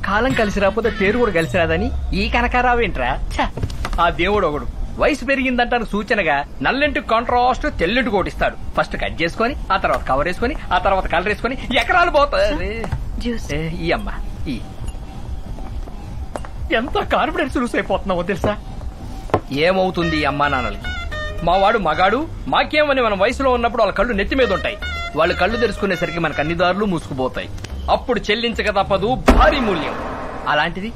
కాలం కలిసి రాకపోతే పేరు కూడా కలిసి రాదని ఈ కనకారావేంట్రా? ఆ దేవుడు ఒకడు వయసు పెరిగిందంటాను సూచనగా నల్లెంటి కాంట్రాస్ట్ తెల్లెంటి కోటిస్తాడు. ఫస్ట్ కట్ చేసుకొని, ఆ తర్వాత కవర్ వేసుకొని, ఆ తర్వాత కలర్ వేసుకొని ఎకరాలు పోతాయి. ఈ అమ్మ ఈ ఎంత కాన్ఫిడెన్స్ లూస్ అయిపోతున్నావో తెలుసా? ఏమవుతుంది అమ్మా నాన్నలకి? మా వాడు మగాడు, మాకేమని మన వయసులో ఉన్నప్పుడు వాళ్ళ కళ్ళు నెత్తి మీద ఉంటాయి. వాళ్ళు కళ్ళు తెరుచుకునేసరికి మనకు అన్ని దారులు మూసుకుపోతాయి. అప్పుడు చెల్లించక తప్పదు భారీ మూల్యం. అలాంటిది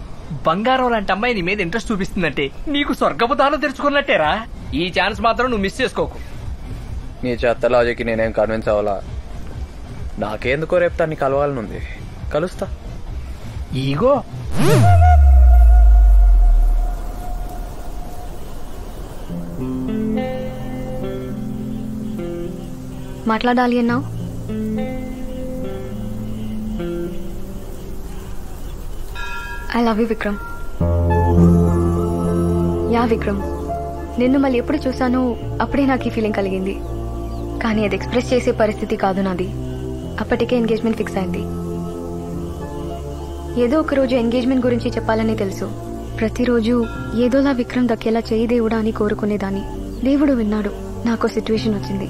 బంగారం లాంటి అమ్మాయి నీ మీద ఇంట్రెస్ట్ చూపిస్తుందంటే నీకు స్వర్గపు దారులు తెరుచుకున్నట్టేరా. ఈ ఛాన్స్ మాత్రం నువ్వు మిస్ చేసుకోకు. నీ చెత్త లాజిక్కి నేనేం కన్విన్స్ అవ్వాలా? నాకేందుకో రేపు తన్ని కలవాలనుంది. కలుస్తా. ఈగో మాట్లాడాలి అన్నావు. I love you Vikram. Yeah Vikram, నిన్ను మళ్ళీ ఎప్పుడు చూసానో అప్పుడే నాకు ఈ ఫీలింగ్ కలిగింది. కానీ అది ఎక్స్ప్రెస్ చేసే పరిస్థితి కాదు నాది. అప్పటికే ఎంగేజ్మెంట్ ఫిక్స్ అయింది. ఏదో ఒక రోజు ఎంగేజ్మెంట్ గురించి చెప్పాలని తెలుసు. ప్రతిరోజు ఏదోలా విక్రమ్ దక్కేలా చేయి దేవుడా అని కోరుకునేదాన్ని. దేవుడు విన్నాడు. నాకు సిచ్యువేషన్ వచ్చింది.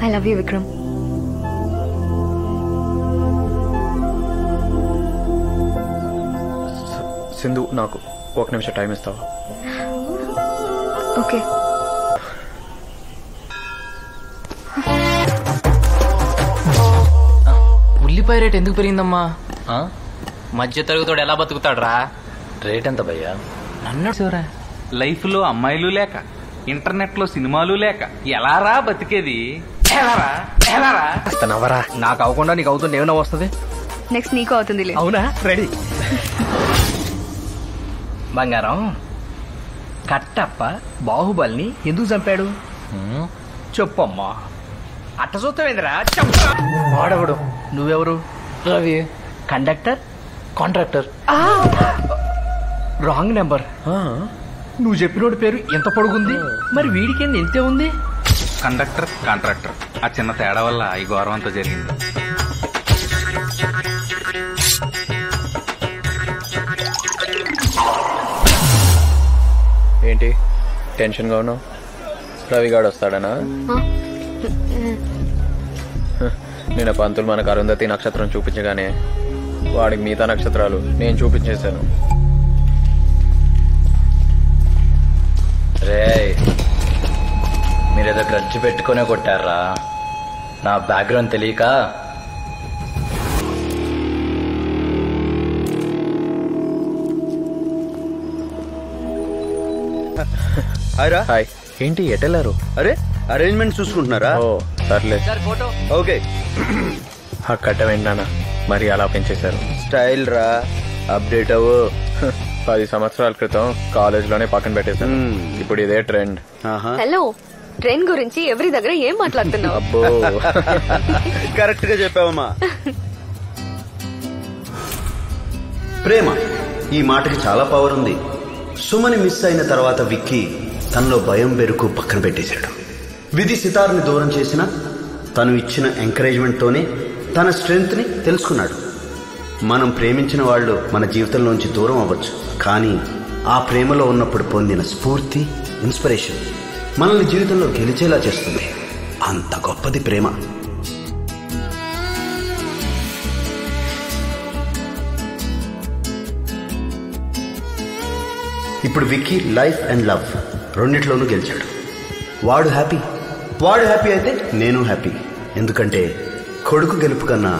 I love you Vikram. Sindhu, నాకు 1 నిమిషం టైం ఇస్తావా? ఓకే. ఉల్లిపాయ రేట్ ఎందుకు పెరిగిందమ్మా? మధ్య తరగతోడు ఎలా బతుకుతాడు? రేట్ ఎంత భయ్యా? నన్ను చూరా. లైఫ్ లో అమ్మాయిలు లేక, ఇంటర్నెట్ లో సినిమాలు లేక ఎలారా బతికేది? నాకు అవ్వకుండా నీకు అవుతుంది. ఏమైనా వస్తుంది? నెక్స్ట్ నీకు అవుతుంది. అవునా? రెడీ. బంగారం, కట్టప్ప బాహుబలిని ఎందుకు చంపాడు చెప్పమ్మా. అట్ట చూస్తావేంద్రా? వాడెవడు? నువ్వెవరు? Ravi. Conductor? Contractor. Wrong number. నువ్వు చెప్పినోడి పేరు ఎంత పొడుగుంది, మరి వీడికేంది ఎంతే ఉంది? Conductor, contractor. ఆ చిన్న తేడా వల్ల ఈ ఘోరం అంతా జరిగింది. ఏంటి టెన్షన్ గా ఉన్నావు? రవిగాడు వస్తాడనా? నేను పంతులు మనకు అరుంధతి నక్షత్రం చూపించగానే వాడికి మిగతా నక్షత్రాలు నేను చూపించేశాను. రే, మీరేదో గ్రడ్జి పెట్టుకునే కొట్టారా? నా బ్యాక్గ్రౌండ్ తెలియక. హాయ్. ఏంటి ఎటెళ్ళారు? అరే, అరేంజ్మెంట్ చూసుకుంటున్నారా? ఓ సర్లే. ఓకే. ఆ కట్ట ఏంటన్నా మరి అలా పెంచేశారు? స్టైల్ రా, అప్డేట్ అవ్వు. 10 సంవత్సరాల క్రితం కాలేజ్ లోనే పక్కన పెట్టేశాను. ఇప్పుడు ఇదే ట్రెండ్. హలో, ట్రెండ్ గురించి ఎవరి దగ్గర ఏం మాట్లాడుతున్నావు? అబ్బో, కరెక్ట్ గా చెప్పావమ్మా. ప్రేమ ఈ మాటకి చాలా పవర్ ఉంది. సుమని మిస్ అయిన తర్వాత విక్కీ తనలో భయం బెరుకు పక్కన పెట్టేశాడు. విధి సితార్ని దూరం చేసిన తను ఇచ్చిన ఎంకరేజ్మెంట్ తోనే తన స్ట్రెంగ్త్ ని తెలుసుకున్నాడు. మనం ప్రేమించిన వాళ్ళు మన జీవితంలోంచి దూరం అవ్వచ్చు, కానీ ఆ ప్రేమలో ఉన్నప్పుడు పొందిన స్ఫూర్తి, ఇన్స్పిరేషన్ మనల్ని జీవితంలో గెలిచేలా చేస్తుంది. అంత గొప్పది ప్రేమ. ఇప్పుడు విక్కీ లైఫ్ అండ్ లవ్ రెండిట్లోనూ గెలిచాడు. వాడు హ్యాపీ అయితే నేను హ్యాపీ. ఎందుకంటే కొడుకు గెలుపు కన్నా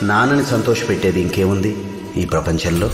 నాన్నని సంతోషపెట్టేది ఇంకేముంది ఈ ప్రపంచంలో?